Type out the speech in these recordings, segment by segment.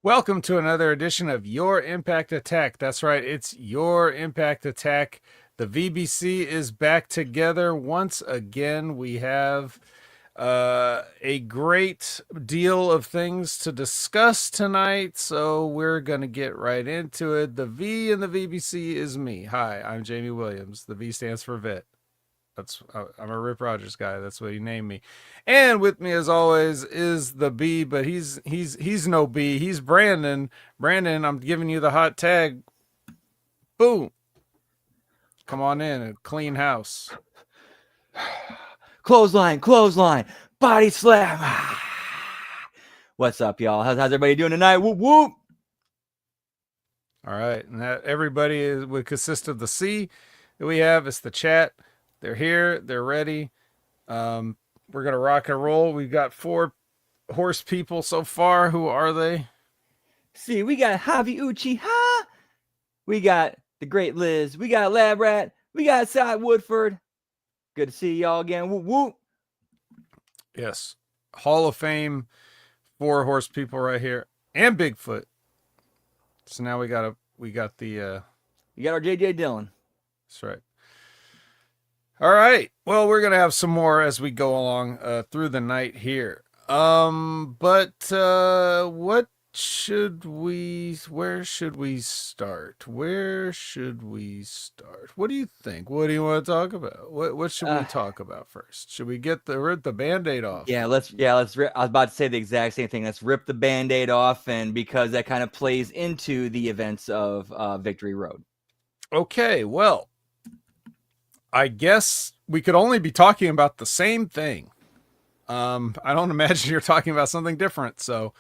Welcome to another edition of Your Impact Attack. That's right, it's Your Impact Attack. The VBC is back together once again. We have a great deal of things to discuss tonight, so we're going to get right into it. The V in the VBC is me. Hi, I'm Jamie Williams. The V stands for vet. I'm a Rip Rogers guy. That's what he named me. And with me, as always, is the B, but he's no B. He's Brandon. Brandon, I'm giving you the hot tag. Boom. Come on in, a clean house. Clothesline, body slam. What's up, y'all? How's everybody doing tonight? Whoop whoop. All right, and that everybody would consist of the C that we have. It's the chat. They're here. They're ready. We're gonna rock and roll. We've got 4 horse people so far. Who are they? See, we got Javi Uchiha. We got the Great Liz. We got Lab Rat. We got Cy Woodford. Good to see y'all again. Whoop whoop. Yes, Hall of Fame 4 horse people right here, and Bigfoot. So now we got the you got our JJ Dillon. That's right. All right. Well, we're gonna have some more as we go along through the night here. But what should we? Where should we start? Where should we start? What do you think? What do you want to talk about? What should we talk about first? Should we rip the Band-Aid off? Let's rip. I was about to say the exact same thing. Let's rip the Band-Aid off, and because that kind of plays into the events of Victory Road. Okay. Well, I guess we could only be talking about the same thing. I don't imagine you're talking about something different. So,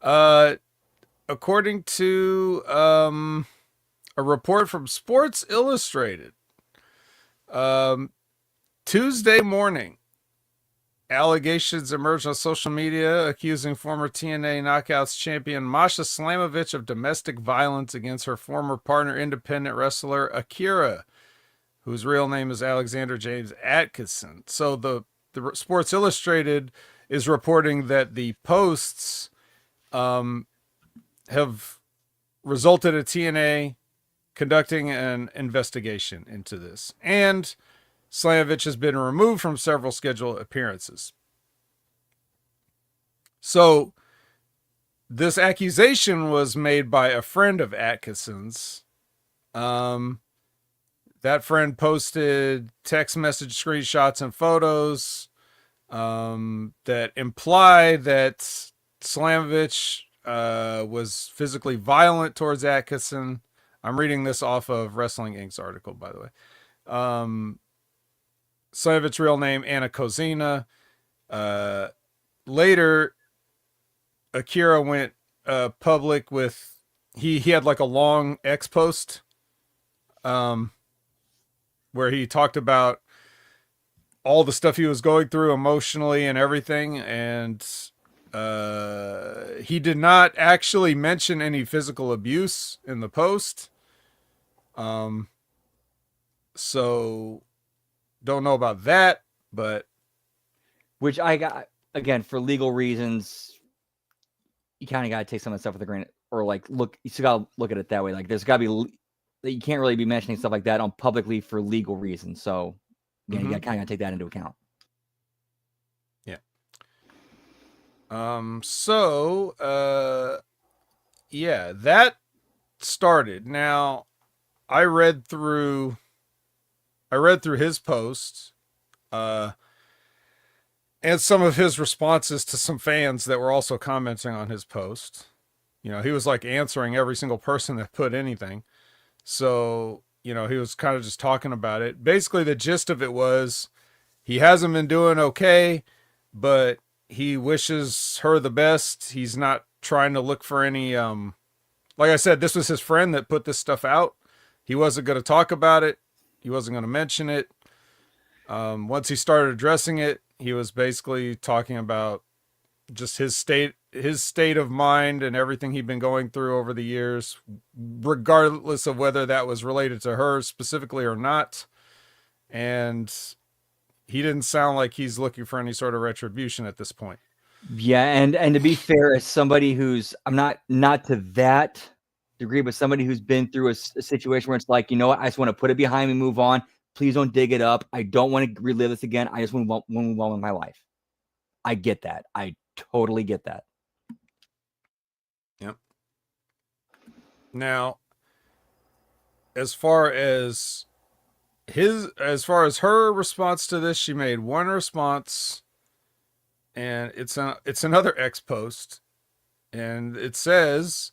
according to a report from Sports Illustrated, Tuesday morning, allegations emerged on social media accusing former TNA Knockouts champion Masha Slamovich of domestic violence against her former partner, independent wrestler Akira, whose real name is Alexander James Atkinson. So the Sports Illustrated is reporting that the posts have resulted in TNA conducting an investigation into this. And Slamovich has been removed from several scheduled appearances. So this accusation was made by a friend of Atkinson's. That friend posted text message screenshots and photos that imply that Slamovich was physically violent towards Atkinson. I'm reading this off of Wrestling Inc.'s article, by the way. Slavovich's real name, Anna Kozina. Later, Akira went public with... He had like a long X post where he talked about all the stuff he was going through emotionally and everything. And he did not actually mention any physical abuse in the post. So don't know about that, but... Which I got, again, for legal reasons, you kind of got to take some of that stuff with a grain, or like, you still got to look at it that way. Like, there's got to be... You can't really be mentioning stuff like that on publicly for legal reasons. So, yeah, you got kind of take that into account. Yeah. Yeah, that started. Now, I read through his posts, and some of his responses to some fans that were also commenting on his post. You know, he was like answering every single person that put anything. So, you know, he was kind of just talking about it. Basically, the gist of it was he hasn't been doing okay, but he wishes her the best. He's not trying to look for any, like I said, this was his friend that put this stuff out. He wasn't going to talk about it. He wasn't going to mention it. Once he started addressing it, he was basically talking about just his state of mind and everything he'd been going through over the years, regardless of whether that was related to her specifically or not. And he didn't sound like he's looking for any sort of retribution at this point. Yeah, and to be fair, as somebody who's I'm not to that degree, but somebody who's been through a situation where it's like, you know what, I just want to put it behind me, move on. Please don't dig it up. I don't want to relive this again. I just want to move on with my life. I get that. I totally get that. Yep. Now, as far as her response to this, she made one response, and it's another X post, and it says,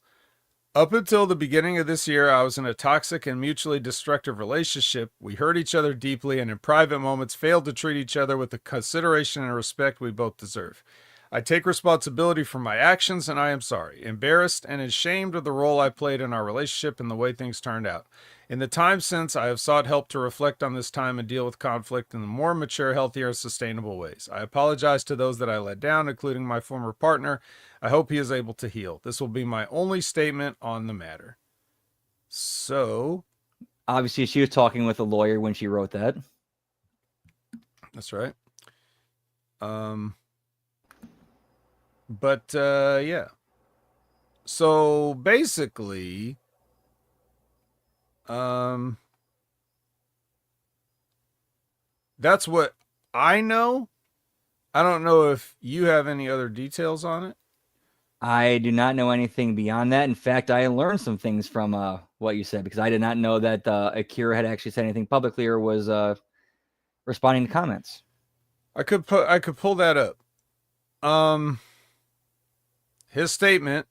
up until the beginning of this year, I was in a toxic and mutually destructive relationship. We hurt each other deeply and in private moments failed to treat each other with the consideration and respect we both deserve. I take responsibility for my actions and I am sorry, embarrassed and ashamed of the role I played in our relationship and the way things turned out. In the time since, I have sought help to reflect on this time and deal with conflict in more mature, healthier, and sustainable ways. I apologize to those that I let down, including my former partner. I hope he is able to heal. This will be my only statement on the matter. So, obviously, she was talking with a lawyer when she wrote that. That's right. But yeah. So basically, that's what I know. I don't know if you have any other details on it. I do not know anything beyond that. In fact, I learned some things from what you said because I did not know that Akira had actually said anything publicly or was responding to comments. I could pull that up. His statement.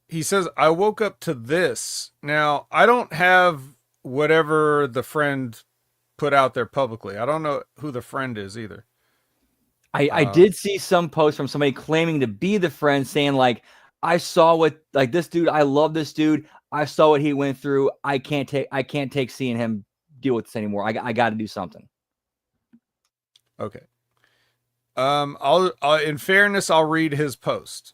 He says, "I woke up to this." Now, I don't have whatever the friend put out there publicly. I don't know who the friend is either. I did see some posts from somebody claiming to be the friend saying like, I saw what like this dude, I love this dude. I saw what he went through. I can't take seeing him deal with this anymore. I got to do something. Okay. I'll in fairness, I'll read his post.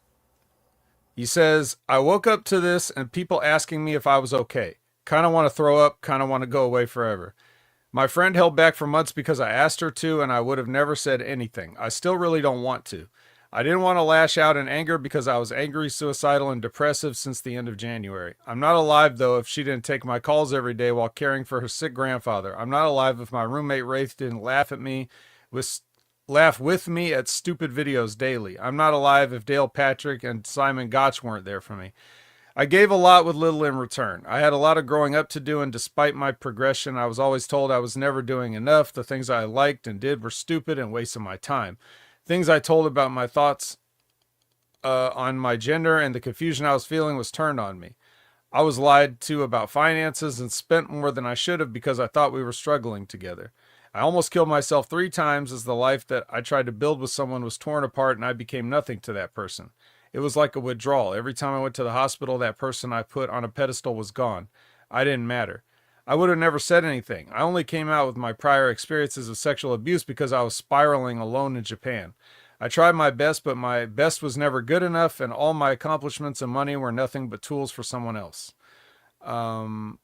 He says, "I woke up to this and people asking me if I was okay. Kind of want to throw up, kind of want to go away forever. My friend held back for months because I asked her to, and I would have never said anything. I still really don't want to. I didn't want to lash out in anger because I was angry, suicidal, and depressive since the end of January. I'm not alive, though, if she didn't take my calls every day while caring for her sick grandfather. I'm not alive if my roommate Wraith didn't laugh with me at stupid videos daily. I'm not alive if Dale Patrick and Simon Gotch weren't there for me. I gave a lot with little in return. I had a lot of growing up to do, and despite my progression, I was always told I was never doing enough. The things I liked and did were stupid and wasting my time. Things I told about my thoughts on my gender and the confusion I was feeling was turned on me. I was lied to about finances and spent more than I should have because I thought we were struggling together. I almost killed myself 3 times as the life that I tried to build with someone was torn apart and I became nothing to that person. It was like a withdrawal. Every time I went to the hospital, that person I put on a pedestal was gone. I didn't matter. I would have never said anything. I only came out with my prior experiences of sexual abuse because I was spiraling alone in Japan. I tried my best, but my best was never good enough, and all my accomplishments and money were nothing but tools for someone else.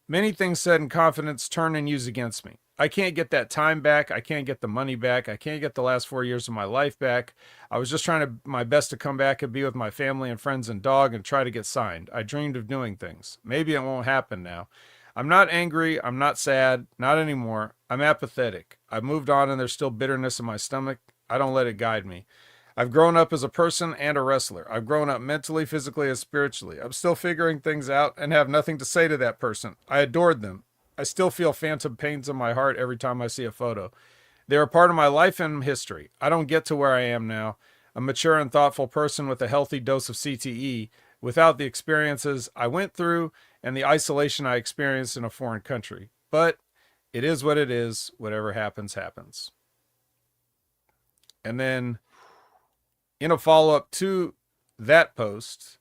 Many things said in confidence turn and use against me. I can't get that time back. I can't get the money back. I can't get the last 4 years of my life back. I was just trying my best to come back and be with my family and friends and dog and try to get signed. I dreamed of doing things. Maybe it won't happen now. I'm not angry. I'm not sad. Not anymore. I'm apathetic. I've moved on and there's still bitterness in my stomach. I don't let it guide me. I've grown up as a person and a wrestler. I've grown up mentally, physically, and spiritually. I'm still figuring things out and have nothing to say to that person. I adored them. I still feel phantom pains in my heart every time I see a photo. They are part of my life and history. I don't get to where I am now, a mature and thoughtful person with a healthy dose of CTE, without the experiences I went through and the isolation I experienced in a foreign country. But it is what it is. Whatever happens, happens. And then, in a follow-up to that post,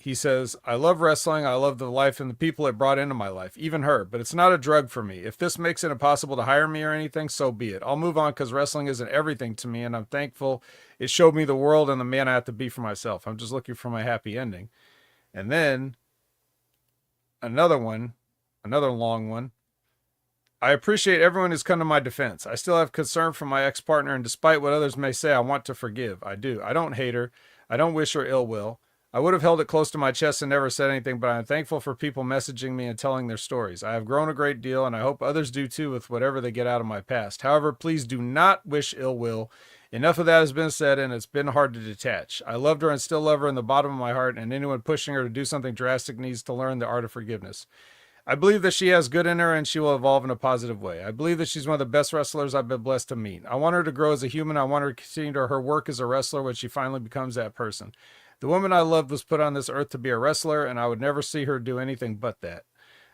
he says, I love wrestling. I love the life and the people it brought into my life, even her, but it's not a drug for me. If this makes it impossible to hire me or anything, so be it. I'll move on because wrestling isn't everything to me, and I'm thankful it showed me the world and the man I have to be for myself. I'm just looking for my happy ending. And then another long one. I appreciate everyone who's come to my defense. I still have concern for my ex-partner, and despite what others may say, I want to forgive. I do. I don't hate her. I don't wish her ill will. I would have held it close to my chest and never said anything, but I am thankful for people messaging me and telling their stories. I have grown a great deal, and I hope others do too with whatever they get out of my past. However, please do not wish ill will. Enough of that has been said, and it's been hard to detach. I loved her and still love her in the bottom of my heart, and anyone pushing her to do something drastic needs to learn the art of forgiveness. I believe that she has good in her and she will evolve in a positive way. I believe that she's one of the best wrestlers I've been blessed to meet. I want her to grow as a human. I want her to continue her work as a wrestler when she finally becomes that person. The woman I loved was put on this earth to be a wrestler, and I would never see her do anything but that.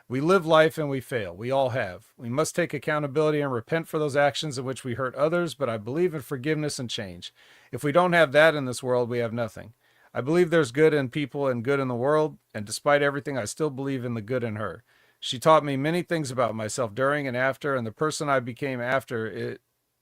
We live life and we fail. We all have. We must take accountability and repent for those actions in which we hurt others, but I believe in forgiveness and change. If we don't have that in this world, we have nothing. I believe there's good in people and good in the world, and despite everything, I still believe in the good in her. She taught me many things about myself during and after, and the person I became after it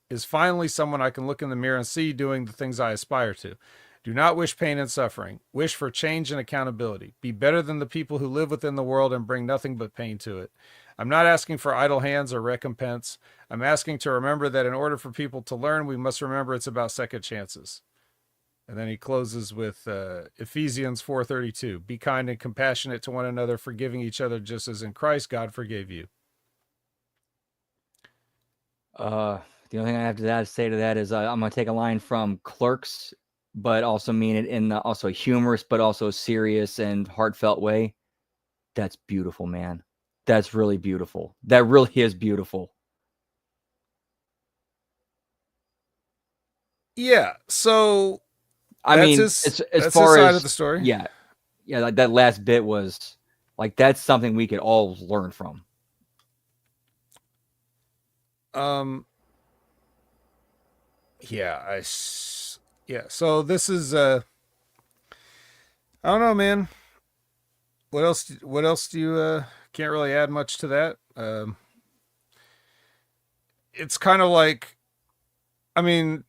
is finally someone I can look in the mirror and see doing the things I aspire to. Do not wish pain and suffering. Wish for change and accountability. Be better than the people who live within the world and bring nothing but pain to it. I'm not asking for idle hands or recompense. I'm asking to remember that in order for people to learn, we must remember it's about second chances. And then he closes with Ephesians 4:32. Be kind and compassionate to one another, forgiving each other just as in Christ God forgave you. The only thing I have to say to that is I'm going to take a line from Clerks, but also mean it in also a humorous, but also serious and heartfelt way. That's beautiful, man. That's really beautiful. That really is beautiful. Yeah. So I mean, as far his side as of the story. Yeah, like that last bit was like that's something we could all learn from. Yeah, so this is I don't know, man. What else do you can't really add much to that. It's kind of like, I mean,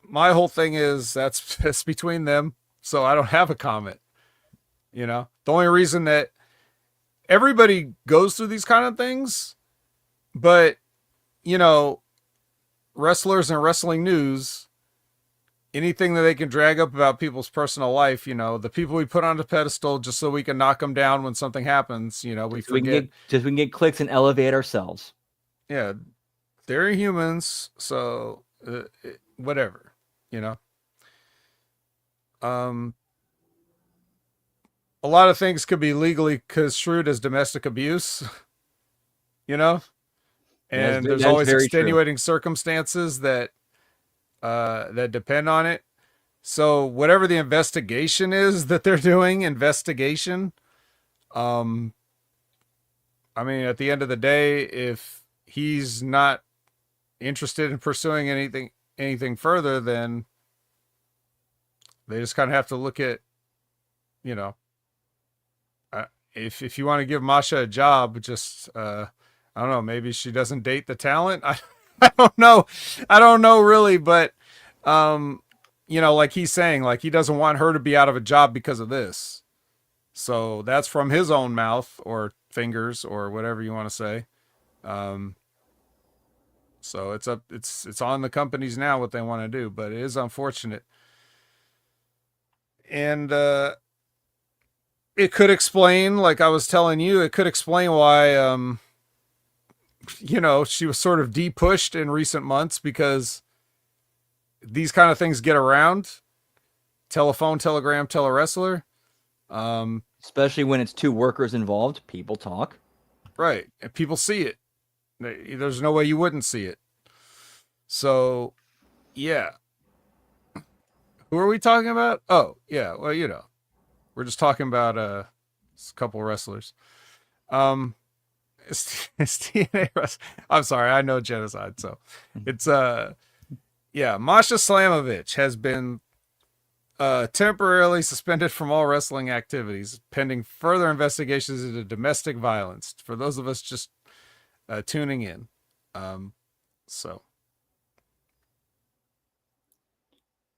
my whole thing is that's between them, so I don't have a comment. You know, the only reason that everybody goes through these kind of things, but you know, wrestlers and wrestling news, anything that they can drag up about people's personal life, you know, the people we put on the pedestal just so we can knock them down when something happens, you know, we forget. We can get clicks and elevate ourselves. Yeah, they're humans, so whatever, you know. A lot of things could be legally construed as domestic abuse, you know, and there's always extenuating circumstances that that depend on it. So whatever the investigation is that they're doing, I mean, at the end of the day, if he's not interested in pursuing anything further, then they just kind of have to look at, you know, if you want to give Masha a job, just I don't know, maybe she doesn't date the talent. I don't know really, but you know, like he's saying, like he doesn't want her to be out of a job because of this. So that's from his own mouth or fingers or whatever you want to say. So it's on the companies now what they want to do, but it is unfortunate. And it could explain, like I was telling you, it could explain why you know, she was sort of de-pushed in recent months because these kind of things get around. Telephone, telegram, telewrestler. Especially when it's two workers involved, people talk. Right. And people see it. There's no way you wouldn't see it. So, yeah. Who are we talking about? Oh, yeah. Well, you know, we're just talking about a couple wrestlers. It's TNA wrestling. I'm sorry, I know genocide. So it's yeah, Masha Slamovich has been temporarily suspended from all wrestling activities pending further investigations into domestic violence. For those of us just tuning in, so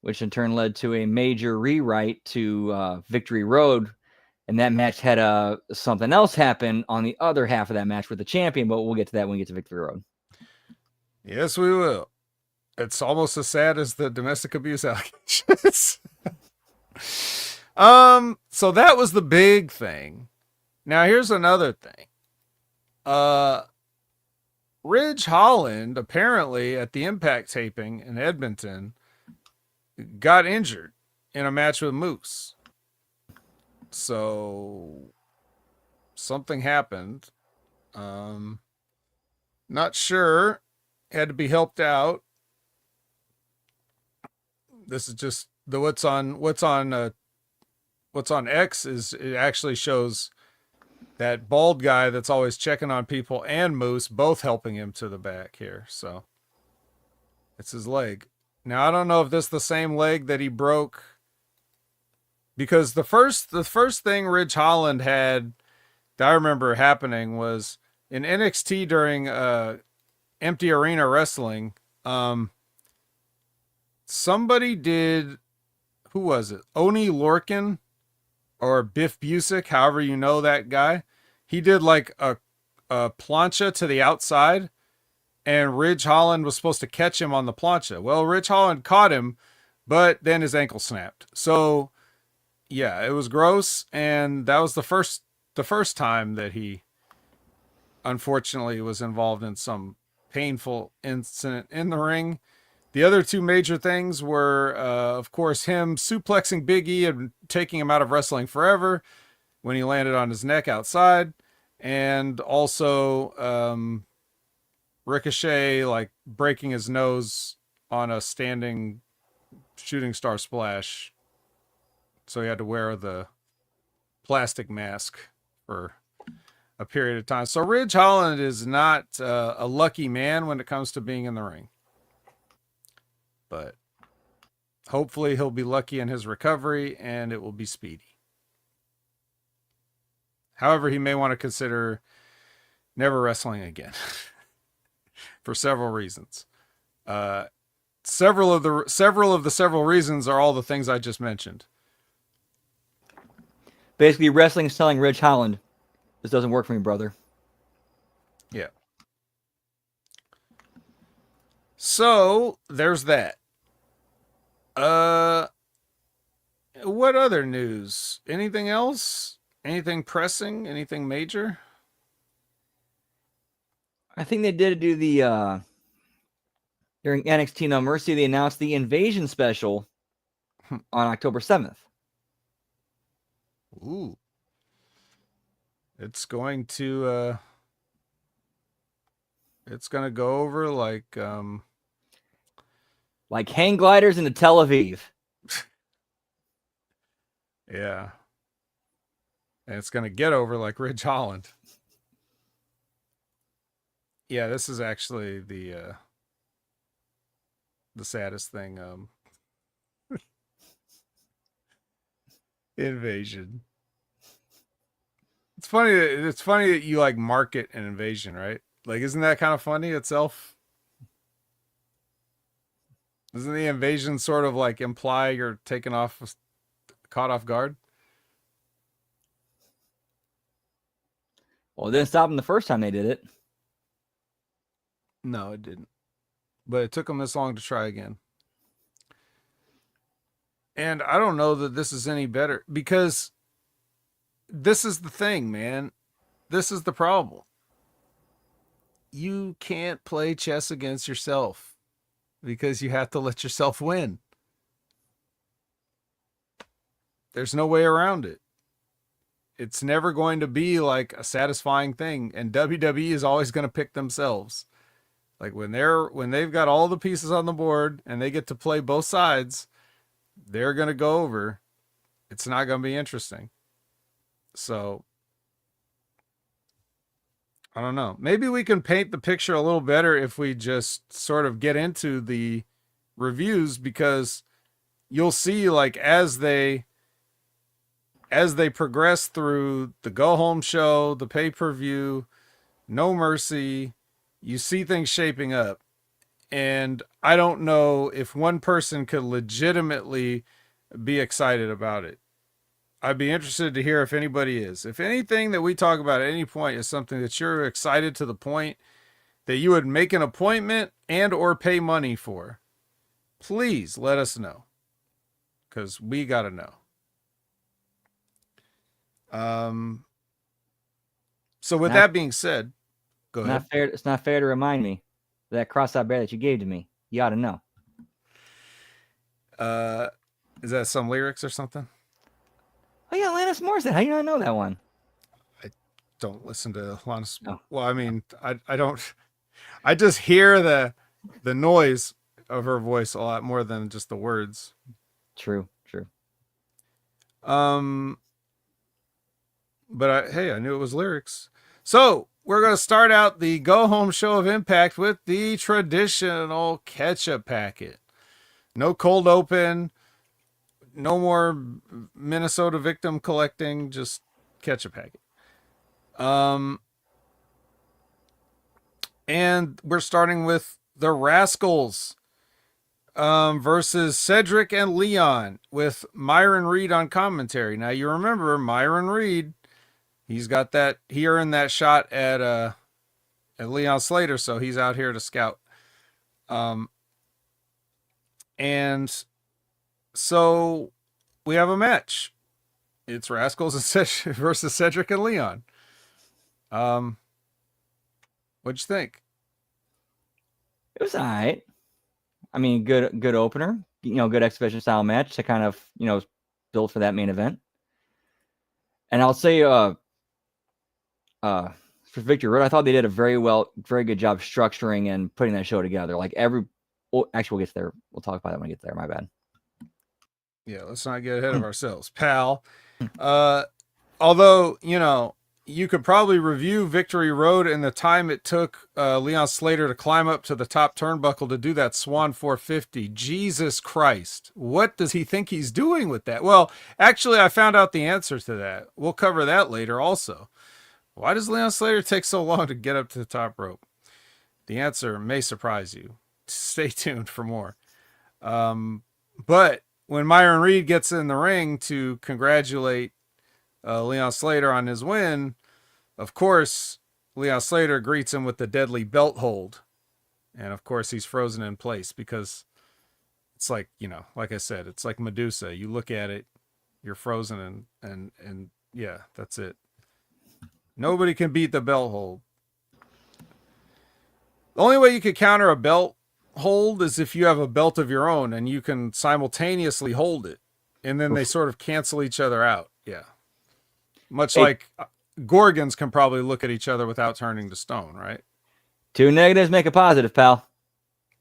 which in turn led to a major rewrite to Victory Road And that match had something else happen on the other half of that match with the champion, but we'll get to that when we get to Victory Road. Yes, we will. It's almost as sad as the domestic abuse allegations. So that was the big thing. Now here's another thing. Ridge Holland apparently at the Impact taping in Edmonton got injured in a match with Moose. So something happened. Not sure. Had to be helped out. This is just the what's on X is it actually shows that bald guy that's always checking on people and Moose both helping him to the back here. So it's his leg. Now I don't know if this is the same leg that he broke, because the first thing Ridge Holland had that I remember happening was in NXT during Empty Arena Wrestling. Somebody did, who was it? Oni Lorcan or Biff Busick, however you know that guy. He did like a plancha to the outside, and Ridge Holland was supposed to catch him on the plancha. Well, Ridge Holland caught him, but then his ankle snapped. So yeah, it was gross, and that was the first time that he unfortunately was involved in some painful incident in the ring. The other two major things were, of course, him suplexing Big E and taking him out of wrestling forever when he landed on his neck outside, and also Ricochet like breaking his nose on a standing shooting star splash, so he had to wear the plastic mask for a period of time. So Ridge Holland is not a lucky man when it comes to being in the ring. But hopefully he'll be lucky in his recovery and it will be speedy. However, he may want to consider never wrestling again for several reasons. Several of the several reasons are all the things I just mentioned. Basically, wrestling is telling Ridge Holland, this doesn't work for me, brother. Yeah. So there's that. What other news? Anything else? Anything pressing? Anything major? I think they did do the during NXT No Mercy. They announced the Invasion special on October 7th. Ooh, it's going to go over like hang gliders into Tel Aviv. Yeah. And it's going to get over like Ridge Holland. Yeah, this is actually the saddest thing. Invasion. It's funny that you like market an invasion, right? Like, isn't that kind of funny itself? Doesn't the invasion sort of like imply you're caught off guard? Well, it didn't stop them the first time they did it. No, it didn't. But it took them this long to try again. And I don't know that this is any better, because this is the thing, man. This is the problem. You can't play chess against yourself because you have to let yourself win. There's no way around it. It's never going to be like a satisfying thing, and WWE is always going to pick themselves. Like when they've got all the pieces on the board and they get to play both sides, they're going to go over. It's not going to be interesting. So I don't know. Maybe we can paint the picture a little better if we just sort of get into the reviews, because you'll see like as they progress through the go home show, the pay-per-view, No Mercy, you see things shaping up. And I don't know if one person could legitimately be excited about it. I'd be interested to hear if anybody is. If anything that we talk about at any point is something that you're excited to the point that you would make an appointment and or pay money for, please let us know, because we got to know. So with that being said, go ahead. Not fair. It's not fair to remind me that cross-eyed bear that you gave to me. You ought to know. Is that some lyrics or something? Oh yeah, Alanis Morissette. How do you not know that one? I don't listen to Alanis. Oh. Well, I mean, I don't. I just hear the noise of her voice a lot more than just the words. True. But hey, I knew it was lyrics. So we're going to start out the go home show of Impact with the traditional ketchup packet. No cold open. No more Minnesota victim collecting. Just ketchup packet. And we're starting with the Rascals versus Cedric and Leon with Myron Reed on commentary. Now you remember Myron Reed, he's got that, he earned that shot at Leon Slater, so he's out here to scout. And so we have a match. It's Rascals and versus Cedric and Leon. What'd you think? It was all right. I mean, good opener. Good exhibition style match to kind of build for that main event. And I'll say, for Victory Road, I thought they did a very good job structuring and putting that show together. Like actually, we'll get there. We'll talk about that when we get there. My bad. Yeah, let's not get ahead of ourselves, pal. Although, you could probably review Victory Road and the time it took Leon Slater to climb up to the top turnbuckle to do that Swan 450. Jesus Christ. What does he think he's doing with that? Well, actually, I found out the answer to that. We'll cover that later also. Why does Leon Slater take so long to get up to the top rope? The answer may surprise you. Stay tuned for more. But when Myron Reed gets in the ring to congratulate Leon Slater on his win, of course, Leon Slater greets him with the deadly belt hold. And of course, he's frozen in place because it's like, like I said, it's like Medusa. You look at it, you're frozen and yeah, that's it. Nobody can beat the belt hold. The only way you could counter a belt hold is if you have a belt of your own and you can simultaneously hold it. And then they sort of cancel each other out. Yeah. Much like Gorgons can probably look at each other without turning to stone, right? 2 negatives make a positive, pal.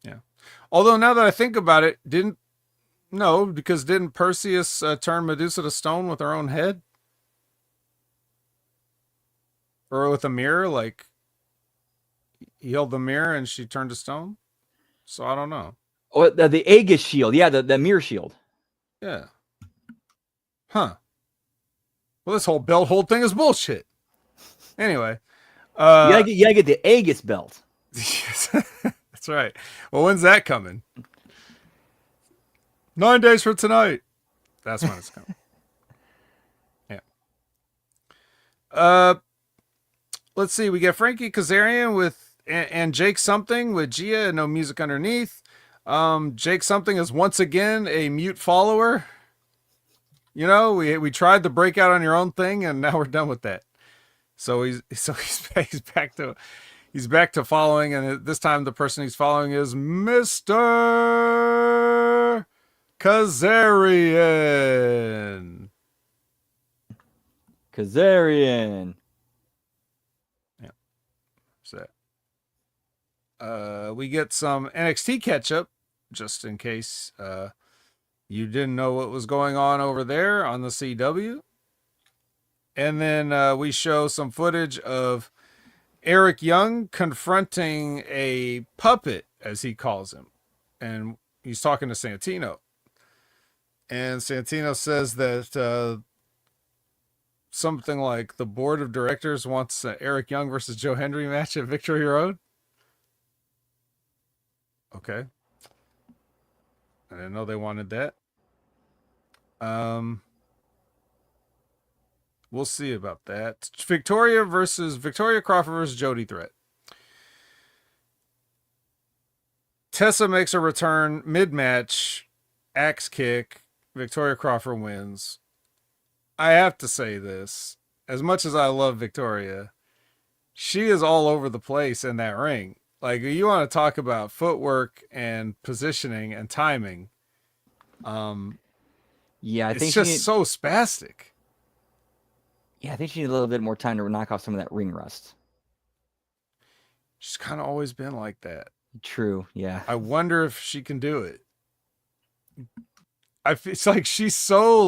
Yeah. Although now that I think about it, didn't Perseus turn Medusa to stone with her own head? Or with a mirror? Like, he held the mirror and she turned to stone? So I don't know. Oh, the Aegis shield. Yeah, the mirror shield. Yeah. Huh. Well, this whole belt hold thing is bullshit. Anyway. You gotta get the Aegis belt. That's right. Well, when's that coming? 9 days from tonight. That's when it's coming. Yeah. Let's see. We get Frankie Kazarian and Jake Something with Gia and no music underneath. Jake Something is once again a mute follower. We tried the breakout on your own thing, and now we're done with that. So he's back to following, and this time the person he's following is Mr. Kazarian. Yeah. So we get some NXT catch up, just in case you didn't know what was going on over there on the CW. And then we show some footage of Eric Young confronting a puppet, as he calls him. And he's talking to Santino. And Santino says that something like the board of directors wants Eric Young versus Joe Hendry match at Victory Road. Okay. I didn't know they wanted that. We'll see about that. Victoria Crawford versus Jody Threat. Tessa makes a return mid-match, axe kick. Victoria Crawford wins. I have to say this. As much as I love Victoria, she is all over the place in that ring. Like, you want to talk about footwork and positioning and timing. Yeah, I It's think just so spastic. Yeah, I think she needs a little bit more time to knock off some of that ring rust. She's kind of always been like that. True, yeah. I wonder if she can do it. It's like she's so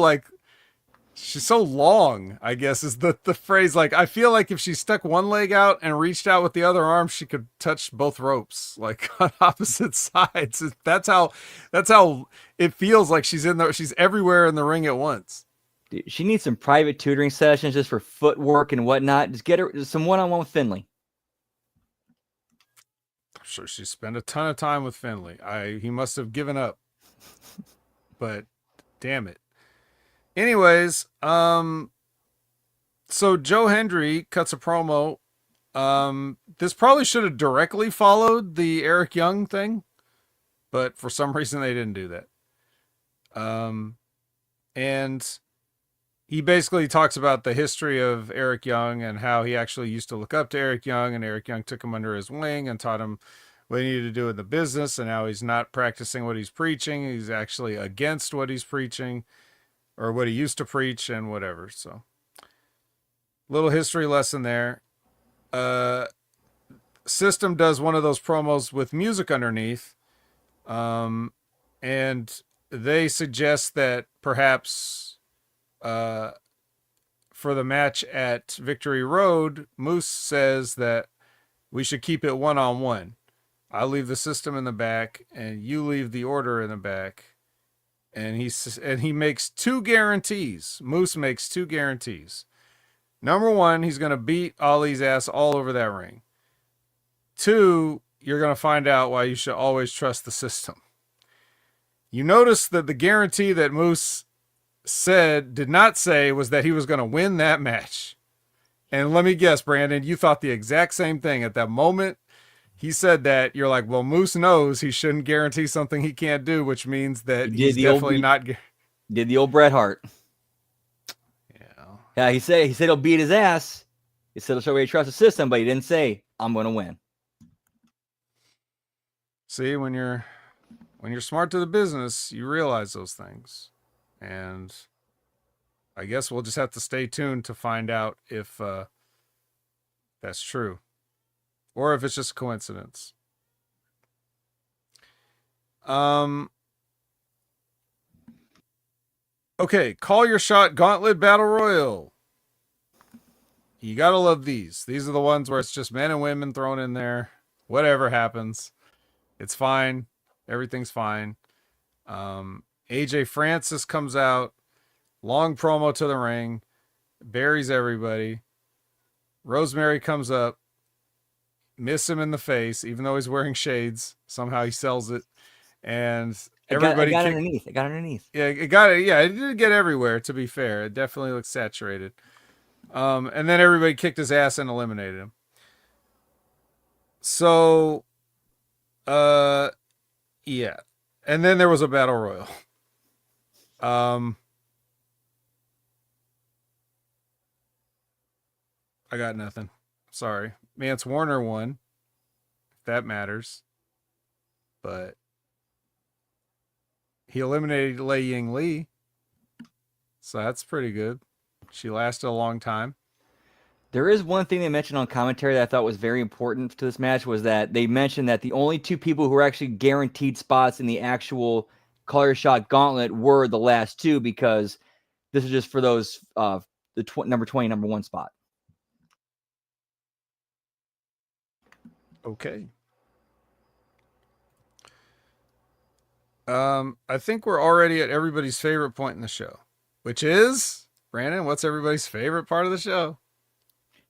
long, I guess is the phrase. Like, I feel like if she stuck one leg out and reached out with the other arm, she could touch both ropes, like on opposite sides. That's how it feels like she's everywhere in the ring at once. Dude, she needs some private tutoring sessions just for footwork and whatnot. Just get her some one-on-one with Finley. I'm sure she spent a ton of time with Finley. He must have given up. But damn it. Anyways, so Joe Hendry cuts a promo. This probably should have directly followed the Eric Young thing, but for some reason they didn't do that. And he basically talks about the history of Eric Young and how he actually used to look up to Eric Young, and Eric Young took him under his wing and taught him what he needed to do in the business, and now he's not practicing what he's preaching. He's actually against what he's preaching, or what he used to preach, and whatever. So, little history lesson there. System does one of those promos with music underneath, and they suggest that perhaps for the match at Victory Road, Moose says that we should keep it one-on-one. I'll leave the system in the back, and you leave the order in the back. And he makes two guarantees. Moose makes two guarantees. Number one, he's going to beat Ali's ass all over that ring. Two, you're going to find out why you should always trust the system. You notice that the guarantee that Moose did not say was that he was going to win that match. And let me guess, Brandon, you thought the exact same thing at that moment. He said that, you're like, well, Moose knows he shouldn't guarantee something he can't do, which means that he's definitely not. Did the old Bret Hart? Yeah. He said he'll beat his ass. He said he'll show he trusts the system, but he didn't say I'm going to win. See, when you're smart to the business, you realize those things, and I guess we'll just have to stay tuned to find out if that's true. Or if it's just a coincidence. Okay, Call Your Shot Gauntlet Battle Royal. You gotta love these. These are the ones where it's just men and women thrown in there. Whatever happens, it's fine. Everything's fine. AJ Francis comes out. Long promo to the ring. Buries everybody. Rosemary comes up. Miss him in the face, even though he's wearing shades. Somehow he sells it, and everybody got underneath. It got underneath. Yeah, it got it. Yeah, it didn't get everywhere. To be fair, it definitely looks saturated. And then everybody kicked his ass and eliminated him. So, yeah, and then there was a battle royal. I got nothing. Sorry. Mance Warner won, if that matters. But he eliminated Lei Ying Lee. So that's pretty good. She lasted a long time. There is one thing they mentioned on commentary that I thought was very important to this match, was that they mentioned that the only two people who were actually guaranteed spots in the actual Call Your Shot Gauntlet were the last two, because this is just for those number 20, number 1 spot. Okay. I think we're already at everybody's favorite point in the show, which is, Brandon, what's everybody's favorite part of the show?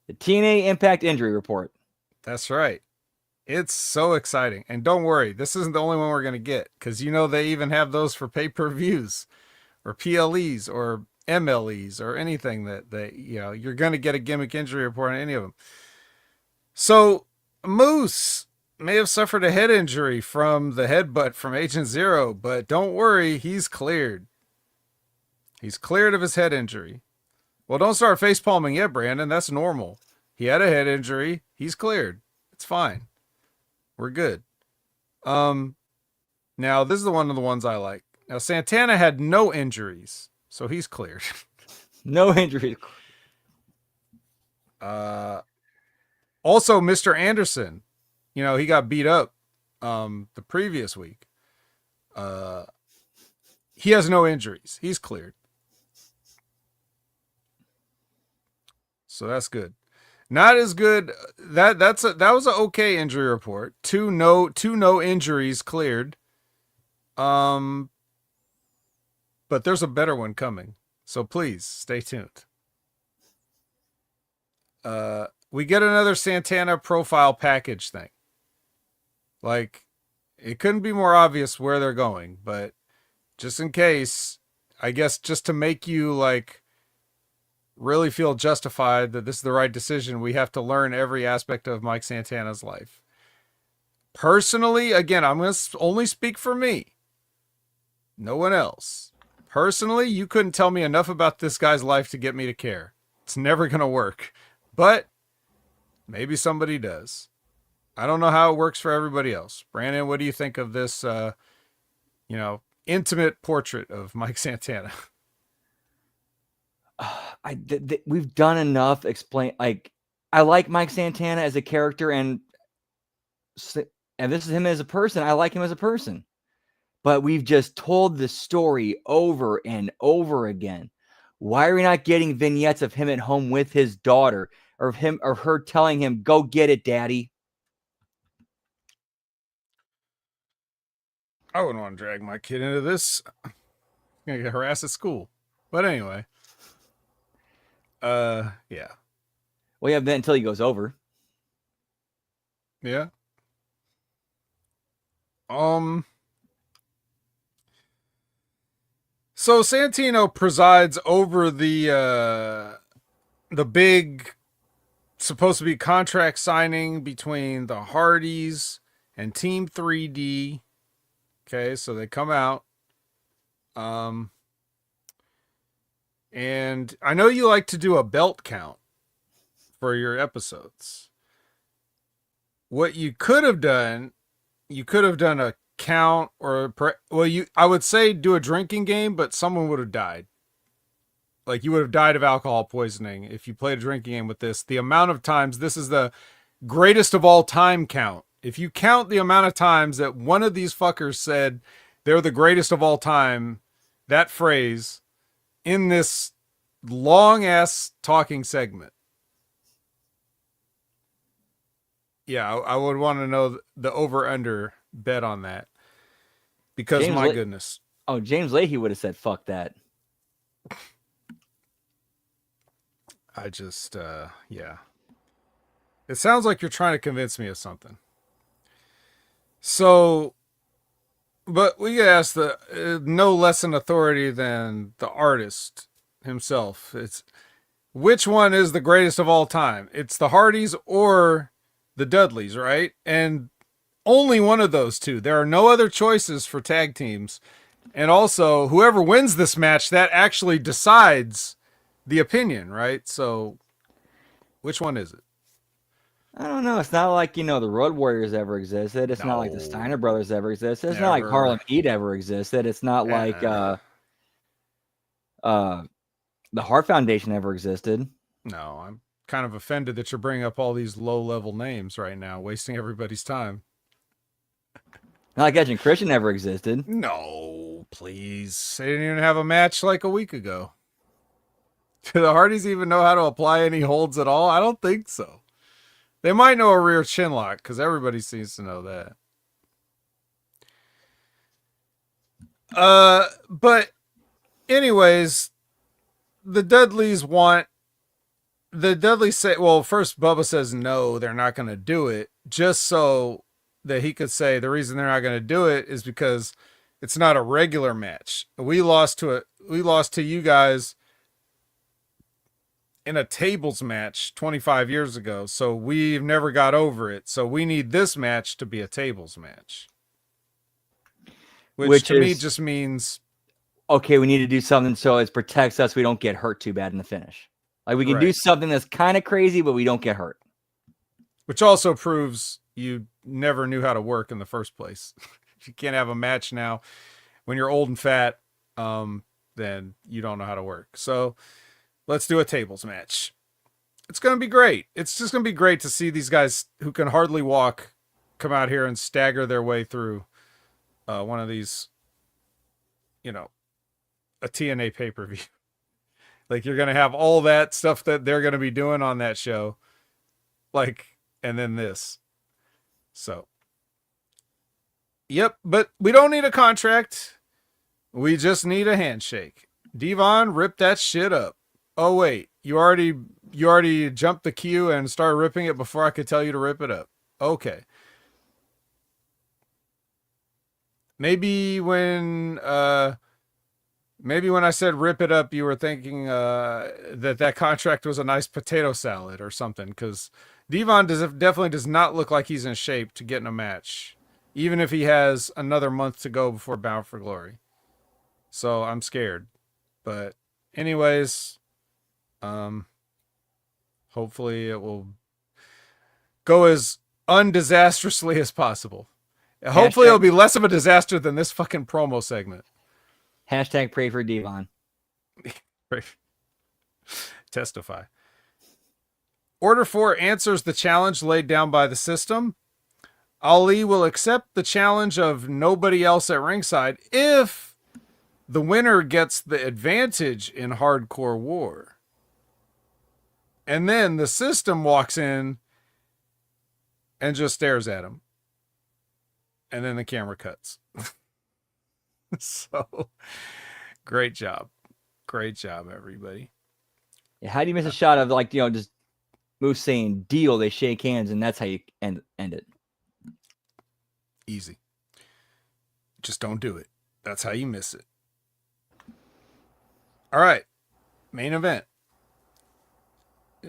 The TNA Impact Injury Report. That's right. It's so exciting. And don't worry, this isn't the only one we're going to get, because you know they even have those for pay-per-views or PLEs or MLEs or anything that you're going to get a gimmick injury report on any of them. So Moose may have suffered a head injury from the headbutt from Agent Zero, but don't worry, he's cleared. He's cleared of his head injury. Well, don't start face palming yet, Brandon. That's normal. He had a head injury. He's cleared. It's fine. We're good. Now this is one of the ones I like. Now Santana had no injuries, so he's cleared. No injuries. Also, Mr. Anderson, he got beat up the previous week. He has no injuries. He's cleared. So that's good. Not as good. That was an okay injury report. Two no injuries cleared. But there's a better one coming. So please stay tuned. We get another Santana profile package thing. Like, it couldn't be more obvious where they're going, but just in case, I guess just to make you like really feel justified that this is the right decision, we have to learn every aspect of Mike Santana's life. Personally, again, I'm going to only speak for me. No one else. Personally, you couldn't tell me enough about this guy's life to get me to care. It's never going to work. But maybe somebody does. I don't know how it works for everybody else. Brandon, what do you think of this, intimate portrait of Mike Santana? We've done enough. I like Mike Santana as a character, and this is him as a person. I like him as a person, but we've just told the story over and over again. Why are we not getting vignettes of him at home with his daughter, or him or her telling him, "Go get it, Daddy"? I wouldn't want to drag my kid into this. I'm gonna get harassed at school. But anyway. Yeah. Well, yeah, then until he goes over. Yeah. So Santino presides over the big supposed to be contract signing between the Hardys and Team 3D. Okay, so they come out. And I know you like to do a belt count for your episodes. What you could have done a count I would say do a drinking game, but someone would have died. Like, you would have died of alcohol poisoning if you played a drinking game with this. The amount of times, this is the greatest of all time count. If you count the amount of times that one of these fuckers said they're the greatest of all time, that phrase, in this long ass talking segment. Yeah, I would want to know the over under bet on that. Because my goodness. Oh, James Leahy would have said fuck that. I just yeah. It sounds like you're trying to convince me of something. So, but we ask the no less an authority than the artist himself. It's which one is the greatest of all time? It's the Hardys or the Dudleys, right? And only one of those two. There are no other choices for tag teams. And also, whoever wins this match, that actually decides the opinion, right? So, which one is it? I don't know. It's not like, the Road Warriors ever existed. It's not like the Steiner Brothers ever existed. It's not like Harlem Heat ever existed. It's not like the Hart Foundation ever existed. No, I'm kind of offended that you're bringing up all these low-level names right now, wasting everybody's time. Not like Edge and Christian ever existed. No, please. They didn't even have a match like a week ago. Do the Hardys even know how to apply any holds at all? I don't think so. They might know a rear chin lock, because everybody seems to know that. But anyways, the Dudleys say, well, first Bubba says no, they're not going to do it, just so that he could say the reason they're not going to do it is because it's not a regular match. We lost to you guys in a tables match 25 years ago, so we've never got over it. So we need this match to be a tables match. Which to me just means, okay, we need to do something so it protects us. We don't get hurt too bad in the finish. Like we can do something that's kind of crazy, but we don't get hurt. Which also proves you never knew how to work in the first place. If you can't have a match now when you're old and fat, then you don't know how to work. So let's do a tables match. It's going to be great. It's just going to be great to see these guys who can hardly walk come out here and stagger their way through one of these, you know, a TNA pay-per-view. Like, you're going to have all that stuff that they're going to be doing on that show. Like, and then this. So, yep, but we don't need a contract. We just need a handshake. Devon, rip that shit up. Oh, wait, you already jumped the queue and started ripping it before I could tell you to rip it up. Okay. Maybe when I said rip it up, you were thinking that contract was a nice potato salad or something, because Devon definitely does not look like he's in shape to get in a match, even if he has another month to go before Bound for Glory. So I'm scared. But anyways, hopefully it will go as undisastrously as possible. Hopefully it'll be less of a disaster than this fucking promo segment. Hashtag pray for Devon. Testify. Order 4 answers the challenge laid down by the system. Ali will accept the challenge of nobody else at ringside if the winner gets the advantage in Hardcore War. And then the system walks in and just stares at him. And then the camera cuts. So, great job. Great job, everybody. Yeah, how do you miss a shot of, like, just Moose saying deal, they shake hands, and that's how you end it? Easy. Just don't do it. That's how you miss it. All right. Main event.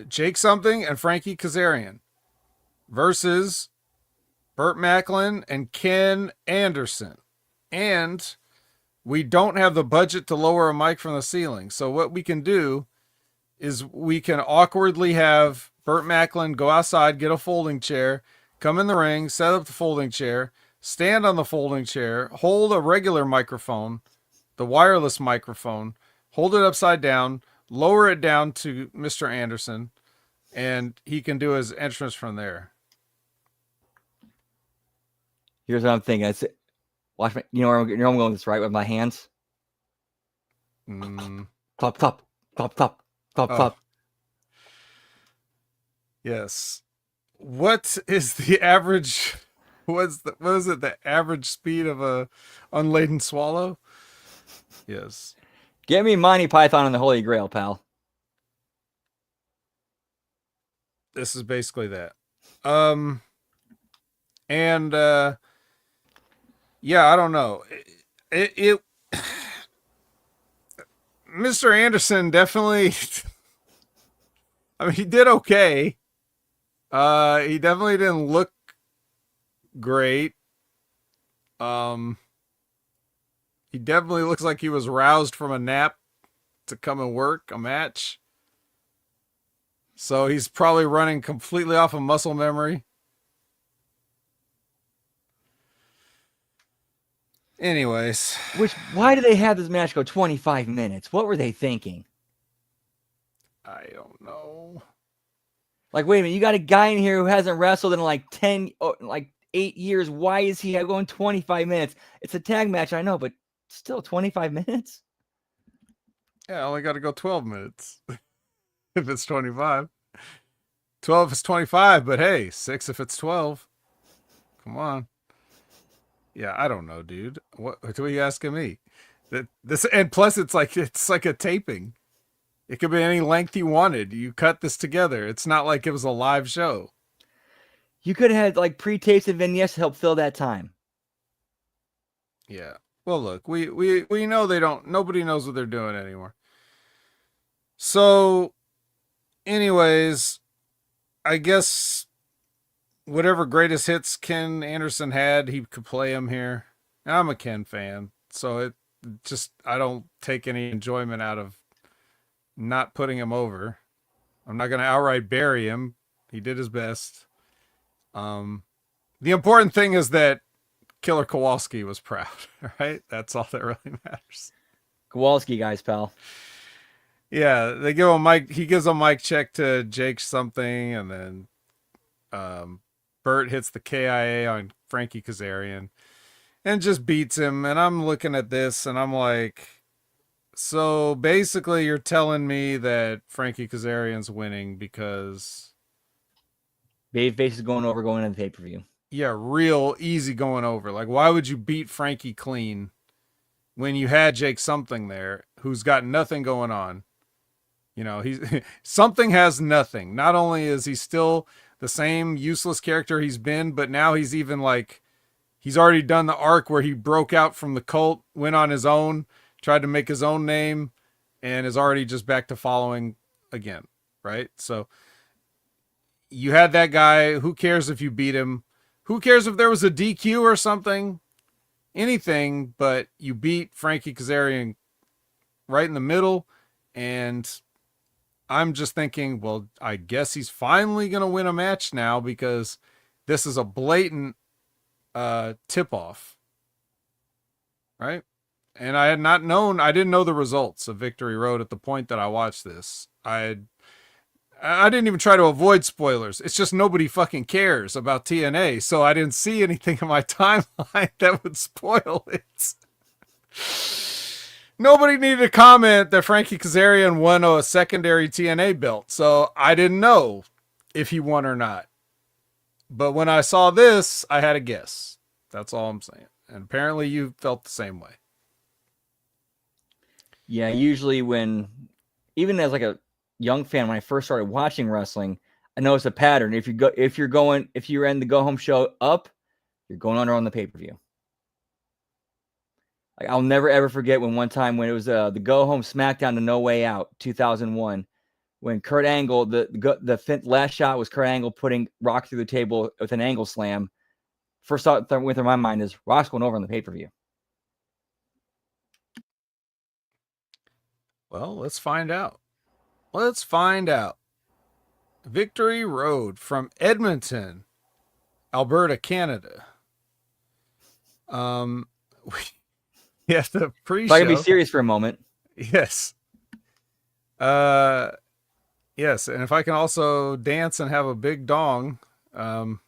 Jake Something and Frankie Kazarian versus Burt Macklin and Ken Anderson. And we don't have the budget to lower a mic from the ceiling. So what we can do is we can awkwardly have Burt Macklin go outside, get a folding chair, come in the ring, set up the folding chair, stand on the folding chair, hold a regular microphone, the wireless microphone, hold it upside down, lower it down to Mr. Anderson, and he can do his entrance from there. Here's what I'm thinking. Watch me. You know where I'm going with this, right? With my hands. Top, top, top, top, top, top. Yes. What is the average? What is it? The average speed of a unladen swallow? Yes. Get me Monty Python and the Holy Grail, pal. This is basically that. Yeah, I don't know. It Mr. Anderson definitely, I mean, he did okay. He definitely didn't look great. He definitely looks like he was roused from a nap to come and work a match. So he's probably running completely off of muscle memory. Anyways. Why do they have this match go 25 minutes? What were they thinking? I don't know. Like, wait a minute, you got a guy in here who hasn't wrestled in like 8 years. Why is he going 25 minutes? It's a tag match, I know, but still 25 minutes? Yeah, I only got to go 12 minutes. If it's 25. 12 if it's 25, but hey, 6 if it's 12. Come on. Yeah, I don't know, dude. What are you asking me? And plus it's like a taping. It could be any length you wanted. You cut this together. It's not like it was a live show. You could have had like pre-tapes and vignettes to help fill that time. Yeah. Well, look, we know nobody knows what they're doing anymore. So anyways, I guess whatever greatest hits Ken Anderson had, he could play him here. I'm a Ken fan, so it just I don't take any enjoyment out of not putting him over. I'm not going to outright bury him. He did his best. The important thing is that Killer Kowalski was proud, right? That's all that really matters. Kowalski guys, pal. Yeah, they give him mic. He gives a mic check to Jake something, and then Burt hits the KIA on Frankie Kazarian and just beats him. And I'm looking at this, and I'm like, so basically, you're telling me that Frankie Kazarian's winning because Babyface is going into the pay-per-view. Yeah, real easy going over. Like, why would you beat Frankie clean when you had Jake something there who's got nothing going on? You know, he's something has nothing. Not only is he still the same useless character he's been, but now he's even like, he's already done the arc where he broke out from the cult, went on his own, tried to make his own name, and is already just back to following again, right? So you had that guy. Who cares if you beat him? Who cares if there was a DQ or something? Anything, but you beat Frankie Kazarian right in the middle, and I'm just thinking, well, I guess he's finally going to win a match now because this is a blatant tip-off, right? And I didn't know the results of Victory Road at the point that I watched this. I didn't even try to avoid spoilers. It's just nobody fucking cares about TNA, so I didn't see anything in my timeline that would spoil it. Nobody needed to comment that Frankie Kazarian won a secondary TNA belt, so I didn't know if he won or not. But when I saw this, I had a guess. That's all I'm saying. And apparently you felt the same way. Yeah, usually even as like a young fan, when I first started watching wrestling, I noticed a pattern. If you're in the go home show up, you're going under on the pay-per-view. Like, I'll never ever forget when it was the go home SmackDown to No Way Out 2001, when Kurt Angle, the last shot was Kurt Angle putting Rock through the table with an angle slam. First thought that went through my mind is Rock's going over on the pay-per-view. Well, let's find out. Victory Road from Edmonton, Alberta, Canada. We have the pre-show. If I can be serious for a moment. Yes. Yes, and if I can also dance and have a big dong, then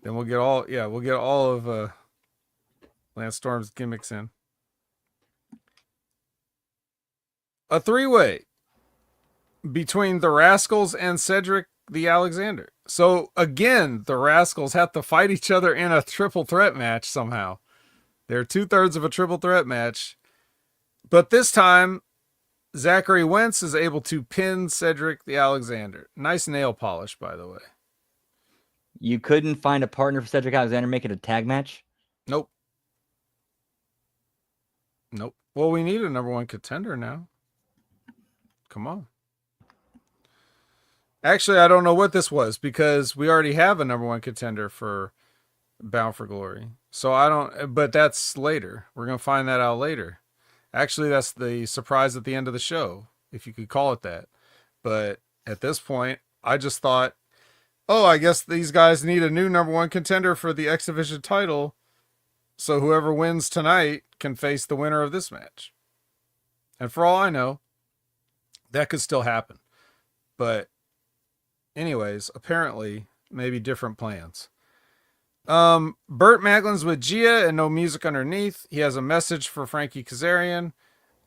we'll get all of Lance Storm's gimmicks in. A three-way between the Rascals and Cedric the Alexander. So again, the Rascals have to fight each other in a triple threat match somehow. They're 2/3 of a triple threat match. But this time, Zachary Wentz is able to pin Cedric the Alexander. Nice nail polish, by the way. You couldn't find a partner for Cedric Alexander, make it a tag match? Nope. Well, we need a number one contender now. Come on. Actually, I don't know what this was because we already have a number one contender for Bound for Glory. So but that's later. We're going to find that out later. Actually, that's the surprise at the end of the show, if you could call it that. But at this point, I just thought, oh, I guess these guys need a new number one contender for the X Division title. So whoever wins tonight can face the winner of this match. And for all I know, that could still happen. But anyways, apparently, maybe different plans. Burt Maclin's with Gia and no music underneath. He has a message for Frankie Kazarian.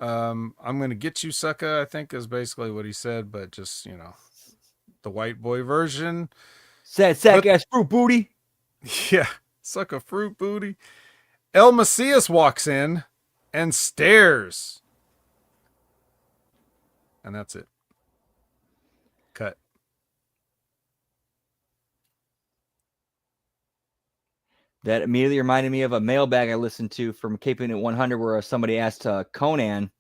I'm going to get you, sucker, I think is basically what he said, but just, the white boy version. Sack ass fruit booty. Yeah, suck a fruit booty. El Macias walks in and stares. And that's it. Cut. That immediately reminded me of a mailbag I listened to from Keeping It 100 where somebody asked Conan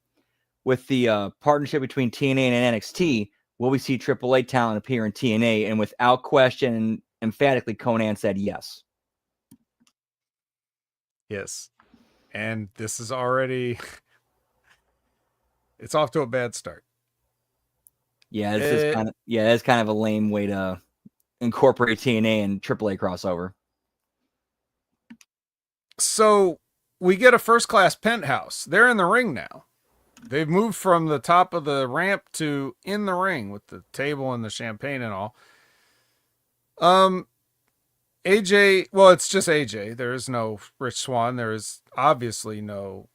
with the partnership between TNA and NXT, will we see AAA talent appear in TNA? And without question, emphatically, Conan said yes. Yes. And this is already it's off to a bad start. Yeah, that's kind of a lame way to incorporate TNA and AAA crossover. So we get a first class penthouse. They're in the ring now. They've moved from the top of the ramp to in the ring with the table and the champagne and all. AJ, well, it's just AJ. There is no Rich Swann. There is obviously no,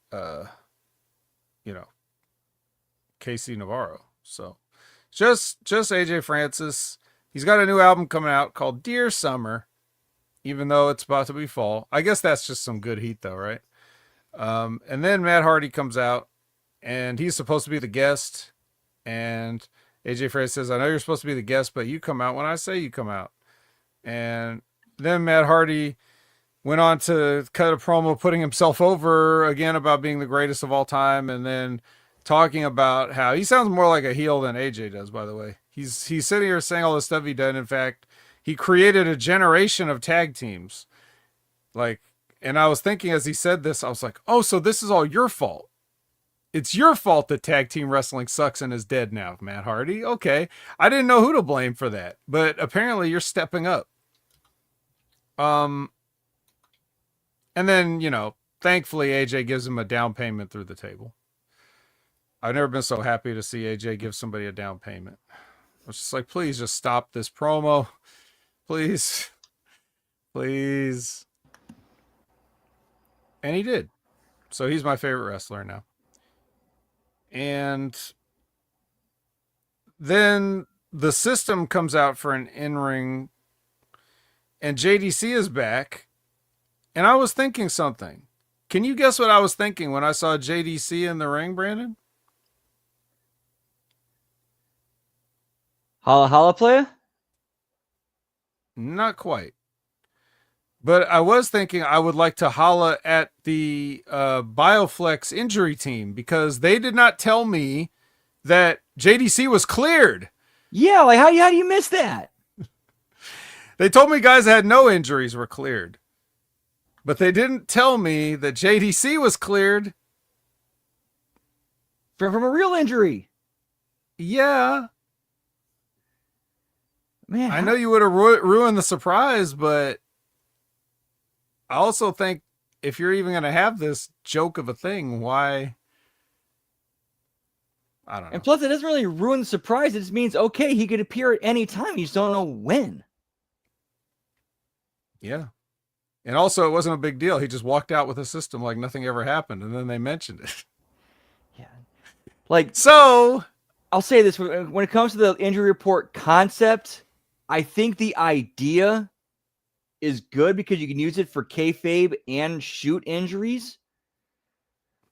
Casey Navarro. So just AJ Francis. He's got a new album coming out called Dear Summer, even though it's about to be fall. I guess that's just some good heat though, right? And then Matt Hardy comes out and he's supposed to be the guest. And AJ Francis says, I know you're supposed to be the guest, but you come out when I say you come out. And then Matt Hardy went on to cut a promo putting himself over again about being the greatest of all time, and then talking about how he sounds more like a heel than AJ does, by the way. He's sitting here saying all the stuff he did. In fact, he created a generation of tag teams. And I was thinking as he said this, I was like, oh, so this is all your fault. It's your fault that tag team wrestling sucks and is dead now, Matt Hardy. Okay. I didn't know who to blame for that, but apparently you're stepping up. And then, thankfully AJ gives him a down payment through the table. I've never been so happy to see AJ give somebody a down payment. I was just like, please just stop this promo. Please. Please. And he did. So he's my favorite wrestler now. And then the System comes out for an in-ring, and JDC is back. And I was thinking something. Can you guess what I was thinking when I saw JDC in the ring, Brandon? Holla holla player? Not quite. But I was thinking I would like to holla at the Bioflex injury team because they did not tell me that JDC was cleared. Yeah, like how do you miss that? They told me guys that had no injuries were cleared. But they didn't tell me that JDC was cleared. From a real injury. Yeah. Man, I know you would have ruined the surprise, but I also think if you're even going to have this joke of a thing, why? I don't know. And plus, it doesn't really ruin the surprise. It just means, okay, he could appear at any time. You just don't know when. Yeah. And also, it wasn't a big deal. He just walked out with a System like nothing ever happened, and then they mentioned it. Yeah. So, I'll say this. When it comes to the injury report concept, I think the idea is good because you can use it for kayfabe and shoot injuries.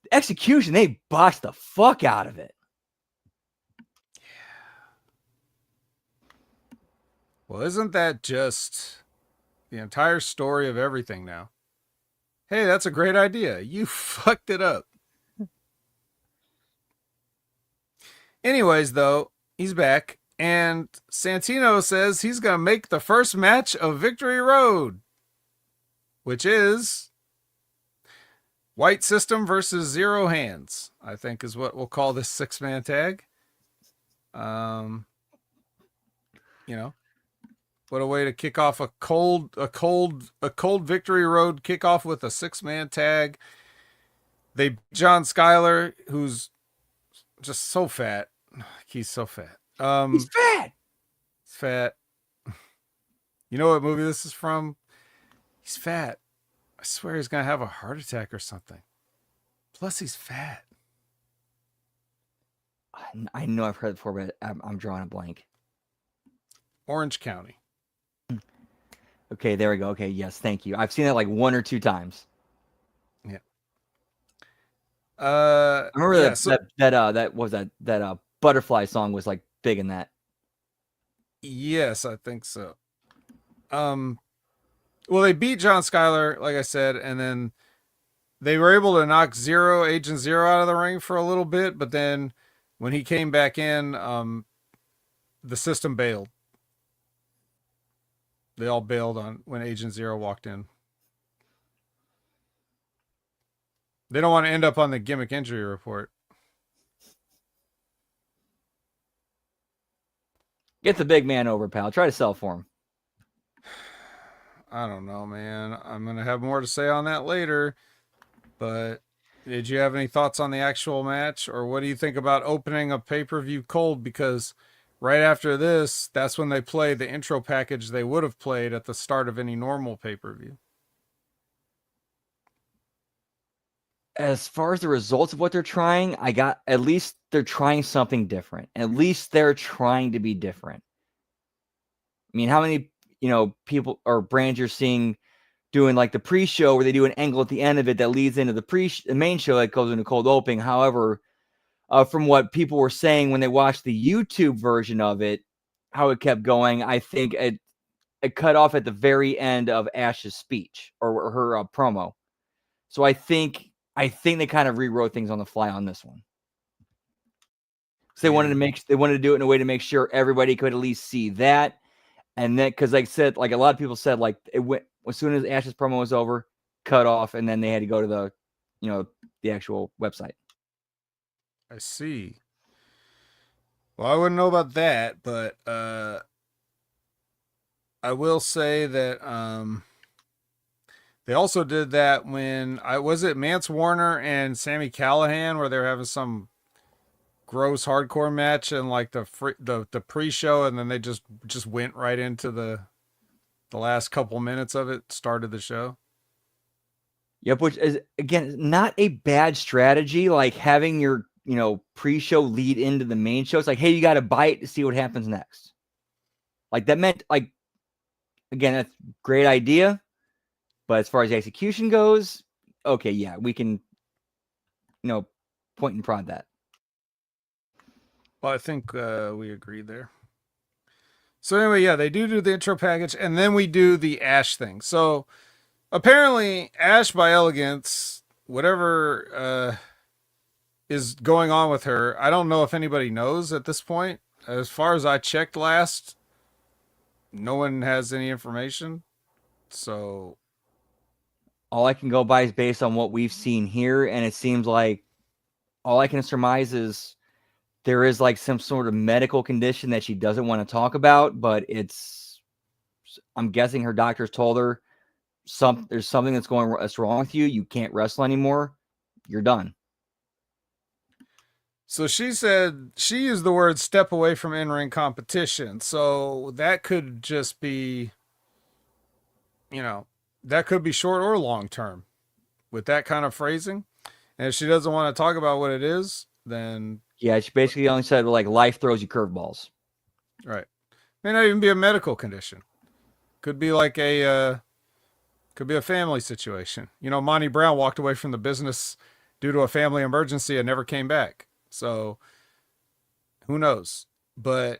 The execution, they botched the fuck out of it. Well, isn't that just the entire story of everything now? Hey, that's a great idea. You fucked it up. Anyways, though, he's back. And Santino says he's going to make the first match of Victory Road, which is White System versus Zero Hands, I think is what we'll call this 6-man tag. What a way to kick off a cold Victory Road kickoff with a 6-man tag. They beat John Skyler, who's just so fat. He's so fat. He's fat. He's fat. You know what movie this is from? He's fat. I swear he's going to have a heart attack or something. Plus, he's fat. I know I've heard it before, but I'm drawing a blank. Orange County. Okay, there we go. Okay, yes, thank you. I've seen it like 1 or 2 times. Yeah. I remember that Butterfly song was like big in that. Yes, I think so. Well, they beat John Skyler, like I said, and then they were able to knock Agent Zero out of the ring for a little bit, but then when he came back in, the system bailed. They all bailed on when Agent Zero walked in. They don't want to end up on the gimmick injury report. Get the big man over, pal. Try to sell for him. I don't know, man. I'm going to have more to say on that later. But did you have any thoughts on the actual match? Or what do you think about opening a pay-per-view cold? Because right after this, that's when they play the intro package they would have played at the start of any normal pay-per-view. As far as the results of what they're trying, at least they're trying something different. At least they're trying to be different. I mean, how many, people or brands you're seeing doing like the pre-show where they do an angle at the end of it that leads into the main show that goes into cold opening. However, from what people were saying when they watched the YouTube version of it, how it kept going, I think it cut off at the very end of Ash's speech or her promo. So I think they kind of rewrote things on the fly on this one. So they wanted to do it in a way to make sure everybody could at least see that. And then, because like I said, like a lot of people said, like it went as soon as Ash's promo was over, cut off, and then they had to go to the actual website. I see. Well, I wouldn't know about that, but I will say that they also did that when was it Mance Warner and Sami Callihan where they're having some gross hardcore match and like the pre-show, and then they just went right into the last couple minutes of it, started the show. Yep, which is again not a bad strategy, like having your pre-show lead into the main show. It's like, hey, you got to buy it to see what happens next. Like that meant, like, again, that's a great idea, but as far as the execution goes, okay, yeah, we can point and prod that. Well, I think we agreed there. So anyway, yeah, they do the intro package, and then we do the Ash thing. So apparently, Ash by Elegance, whatever is going on with her, I don't know if anybody knows at this point. As far as I checked last, no one has any information. So all I can go by is based on what we've seen here, and it seems like all I can surmise is there is like some sort of medical condition that she doesn't want to talk about, but I'm guessing her doctors told her there's something that's wrong with you. You can't wrestle anymore. You're done. So she said, she used the word step away from in-ring competition. So that could just be, that could be short or long term with that kind of phrasing. And if she doesn't want to talk about what it is, then. Yeah, she basically only said, like, life throws you curveballs. Right. May not even be a medical condition. Could be like a family situation. Monty Brown walked away from the business due to a family emergency and never came back. So who knows? But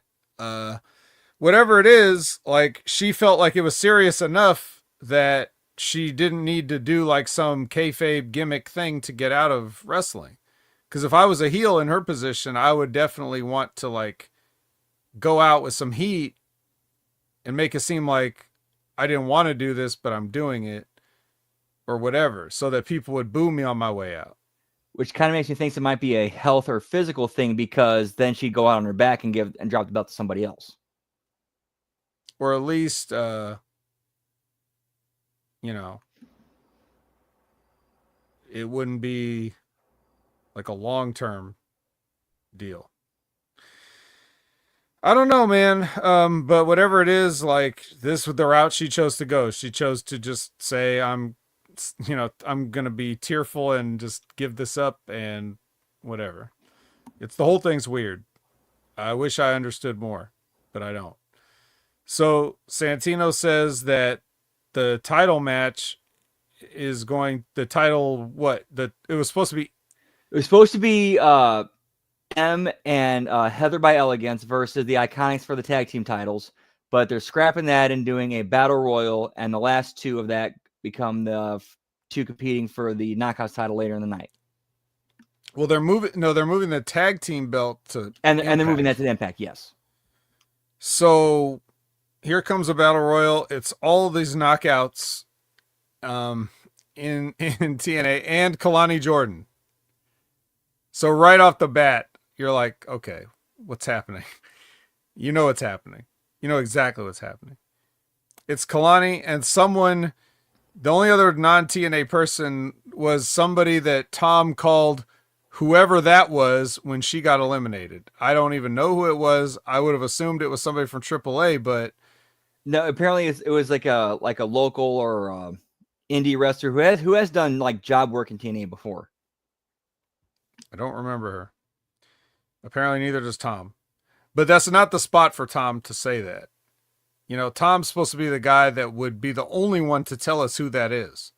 whatever it is, like, she felt like it was serious enough that she didn't need to do like some kayfabe gimmick thing to get out of wrestling. Because if I was a heel in her position, I would definitely want to like go out with some heat and make it seem like I didn't want to do this, but I'm doing it or whatever, so that people would boo me on my way out. Which kind of makes me think it might be a health or physical thing, because then she'd go out on her back and drop the belt to somebody else. Or at least, it wouldn't be like a long-term deal. I don't know, man. But whatever it is, like, this was the route she chose to go. She chose to just say, I'm going to be tearful and just give this up and whatever. The whole thing's weird. I wish I understood more, but I don't. So Santino says that the title match is it was supposed to be M and Heather by Elegance versus the Iconics for the tag team titles, but they're scrapping that and doing a battle royal, and the last two of that become the two competing for the Knockouts title later in the night. Well, they're moving the tag team belt to and they're moving that to Impact, yes. So here comes a battle royal. It's all of these knockouts um, in TNA and Kalani Jordan. So right off the bat, you're like, okay, what's happening? You know what's happening. You know exactly what's happening. It's Kalani and someone. The only other non TNA person was somebody that Tom called whoever that was when she got eliminated. I don't even know who it was. I would have assumed it was somebody from AAA, but No, apparently it was like a local or indie wrestler who has done like job work in TNA before. I don't remember her. Apparently, neither does Tom. But that's not the spot for Tom to say that. You know, Tom's supposed to be the guy that would be the only one to tell us who that is.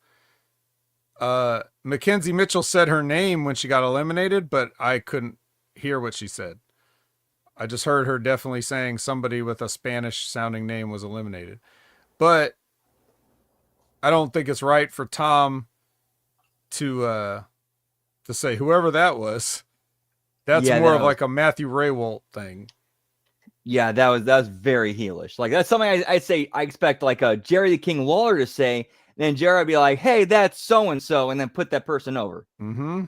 Mackenzie Mitchell said her name when she got eliminated, but I couldn't hear what she said. I just heard her definitely saying somebody with a Spanish sounding name was eliminated. But I don't think it's right for Tom to say whoever that was. That's more of like a Matthew Raywalt thing. Yeah, that was very heelish. Like that's something I'd say I expect like a Jerry the King Lawler to say. Then Jerry would be like, "Hey, that's so and so," and then put that person over. Mm-hmm.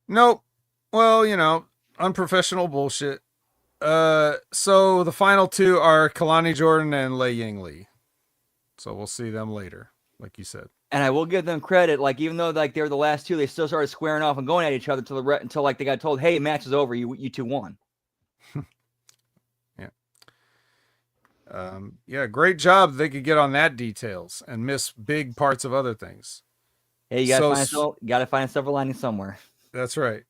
Nope. Well, you know, unprofessional bullshit. So the final two are Kalani Jordan and Lei Ying Lee. So we'll see them later, like you said. And I will give them credit. Like even though like they were the last two, they still started squaring off and going at each other until like they got told, "Hey, match is over. You two won." Yeah, great job. They could get on that details and miss big parts of other things. Hey, you gotta find a silver lining somewhere. That's right.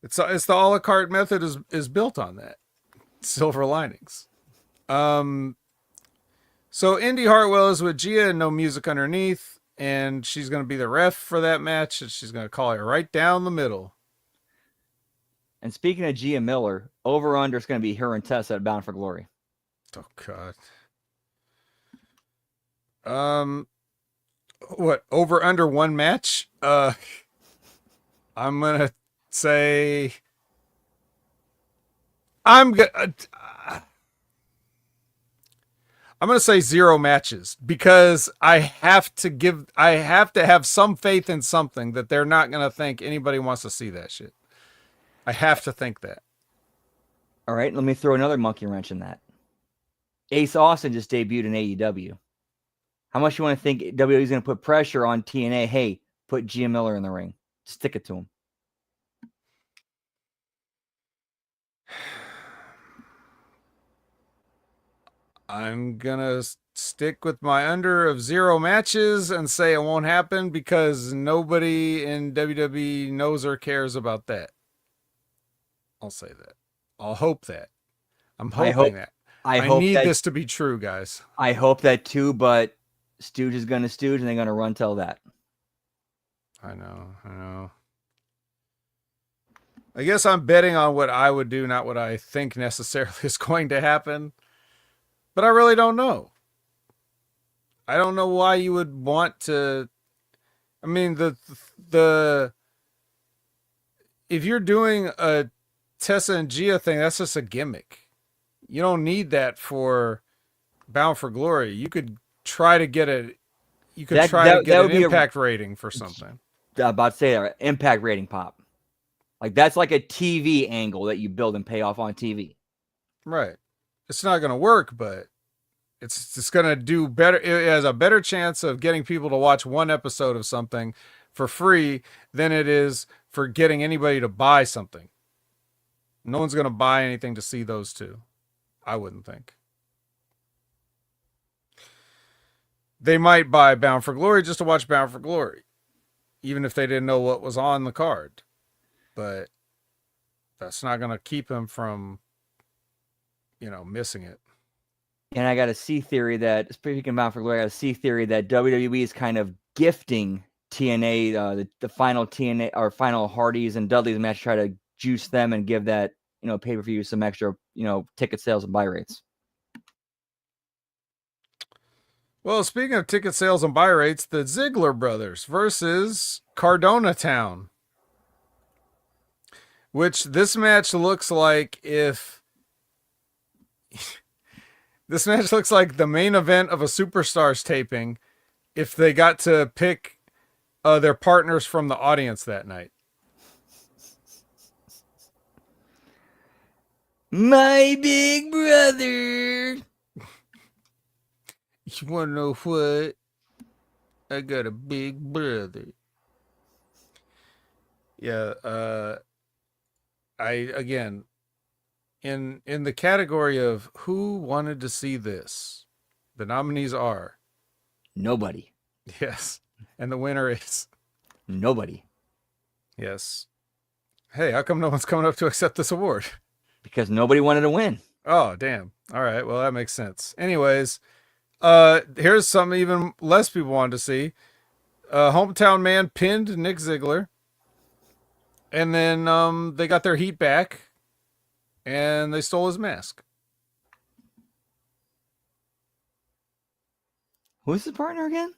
It's the a la carte method is built on that. Silver linings. So Indy Hartwell is with Gia and no music underneath, and she's going to be the ref for that match, and she's going to call it right down the middle. And speaking of Gia Miller, over under is going to be her and Tessa at Bound for Glory. Oh God. What, over under one match? I'm gonna say I'm gonna say 0 matches because I have to have some faith in something that they're not gonna think anybody wants to see that shit. I have to think that. All right, let me throw another monkey wrench in that. Ace Austin just debuted in AEW. How much you want to think WWE is going to put pressure on TNA? Hey, put Gia Miller in the ring. Stick it to him. I'm going to stick with my under of 0 matches and say it won't happen because nobody in WWE knows or cares about that. I'll say that. I'll hope that. I'm hoping that. I need this to be true, guys. I hope that too, but Stooge is going to stooge and they're going to run till that. I know. I guess I'm betting on what I would do, not what I think necessarily is going to happen. But I really don't know. I don't know why you would want to. I mean, the if you're doing a Tessa and Gia thing, that's just a gimmick. You don't need that for Bound for Glory. You could try to get an impact rating for something. I'm about to say that, impact rating pop. Like that's like a TV angle that you build and pay off on TV. Right. It's not going to work, but it's just going to do better. It has a better chance of getting people to watch one episode of something for free than it is for getting anybody to buy something. No one's going to buy anything to see those two. I wouldn't think. They might buy Bound for Glory just to watch Bound for Glory, even if they didn't know what was on the card. But that's not going to keep them from, missing it. And I got a C theory that, speaking of Bound for Glory, I got a C theory that WWE is kind of gifting TNA, the final TNA or final Hardys and Dudley's match, try to juice them and give that, pay-per-view some extra, ticket sales and buy rates. Well, speaking of ticket sales and buy rates, the Ziggler brothers versus Cardona Town. Which this match looks like if This match looks like the main event of a Superstars taping if they got to pick their partners from the audience that night. My big brother. You want to know what? I got a big brother. Yeah, I again in the category of who wanted to see this, the nominees are Nobody. yes, and the winner is Nobody. yes. Hey, how come no one's coming up to accept this award? Because nobody wanted to win. Oh, damn. All right, well that makes sense. Anyways, here's something even less people wanted to see. Hometown Man pinned Nick Ziggler. And then they got their heat back, and they stole his mask. Who's his partner again?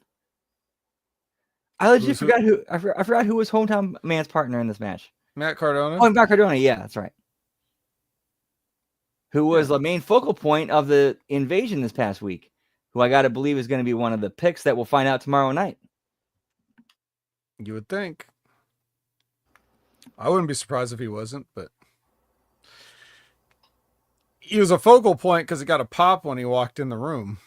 I legit forgot who. I forgot who was Hometown Man's partner in this match. Matt Cardona. Oh, Matt Cardona. Yeah, that's right. Who was the main focal point of the invasion this past week? Who I got to believe is going to be one of the picks that we'll find out tomorrow night. You would think. I wouldn't be surprised if he wasn't, but he was a focal point because he got a pop when he walked in the room.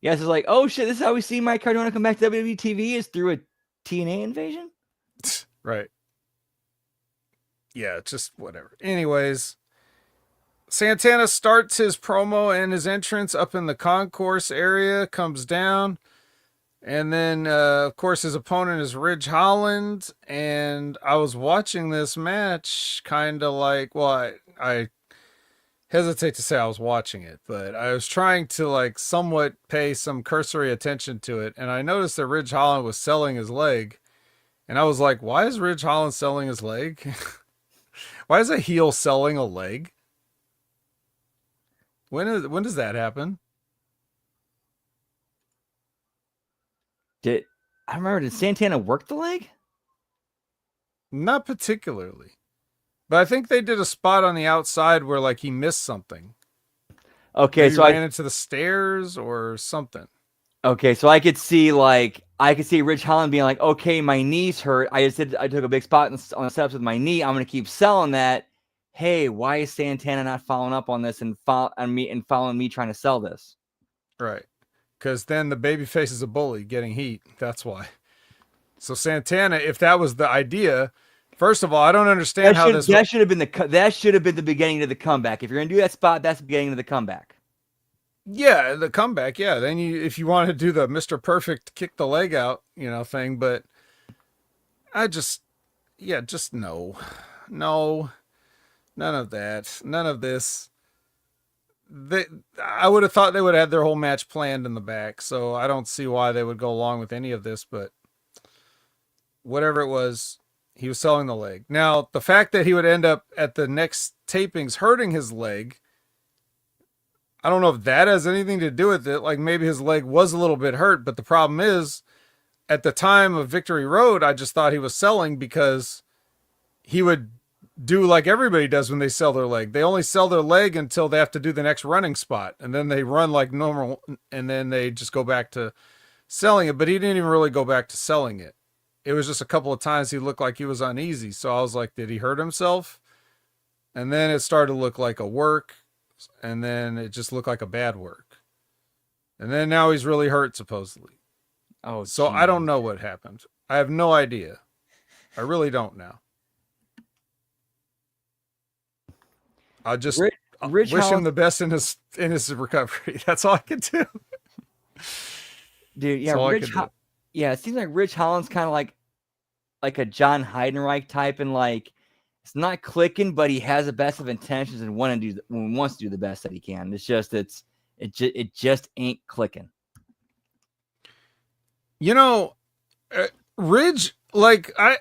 Yes, it's like, oh shit, this is how we see Mike Cardona come back to WWE TV is through a TNA invasion? Right. Yeah, just whatever. Anyways, Santana starts his promo and his entrance up in the concourse area, comes down. And then, of course, his opponent is Ridge Holland. And I was watching this match kind of like, well, I hesitate to say I was watching it, but I was trying to like somewhat pay some cursory attention to it. And I noticed that Ridge Holland was selling his leg. And I was like, why is Ridge Holland selling his leg? Why is a heel selling a leg? When does that happen? I remember, did Santana work the leg? Not particularly. But I think they did a spot on the outside where like he missed something. Okay, Maybe so ran into the stairs or something. Okay, so I could see Ridge Holland being like, okay, my knee's hurt. I took a big spot on the steps with my knee. I'm gonna keep selling that. Hey, why is Santana not following up on this and following me trying to sell this? Right. Because then the babyface is a bully getting heat. That's why. So Santana, if that was the idea, first of all, I don't understand how this. That should have been the beginning of the comeback. If you're gonna do that spot, that's the beginning of the comeback. Yeah, the comeback. Yeah, then if you want to do the Mr. Perfect kick the leg out, thing, but just no, none of that, none of this. I would have thought they would have had their whole match planned in the back, so I don't see why they would go along with any of this, but whatever it was, he was selling the leg. Now, the fact that he would end up at the next tapings hurting his leg, I don't know if that has anything to do with it. Like maybe his leg was a little bit hurt, but the problem is at the time of Victory Road, I just thought he was selling because he would do like everybody does when they sell their leg. They only sell their leg until they have to do the next running spot, and then they run like normal, and then they just go back to selling it. But he didn't even really go back to selling it. It was just a couple of times he looked like he was uneasy. So I was like, did he hurt himself? And then it started to look like a work, and then it just looked like a bad work. And then now he's really hurt, supposedly. Oh, so geez. I don't know what happened. I have no idea. I really don't now. I just wish him the best in his recovery. That's all I can do. Dude, yeah, it seems like Ridge Holland's kind of like a John Heidenreich type, and like it's not clicking, but he has the best of intentions and wants to do the best that he can. It's just it just ain't clicking. Ridge, like I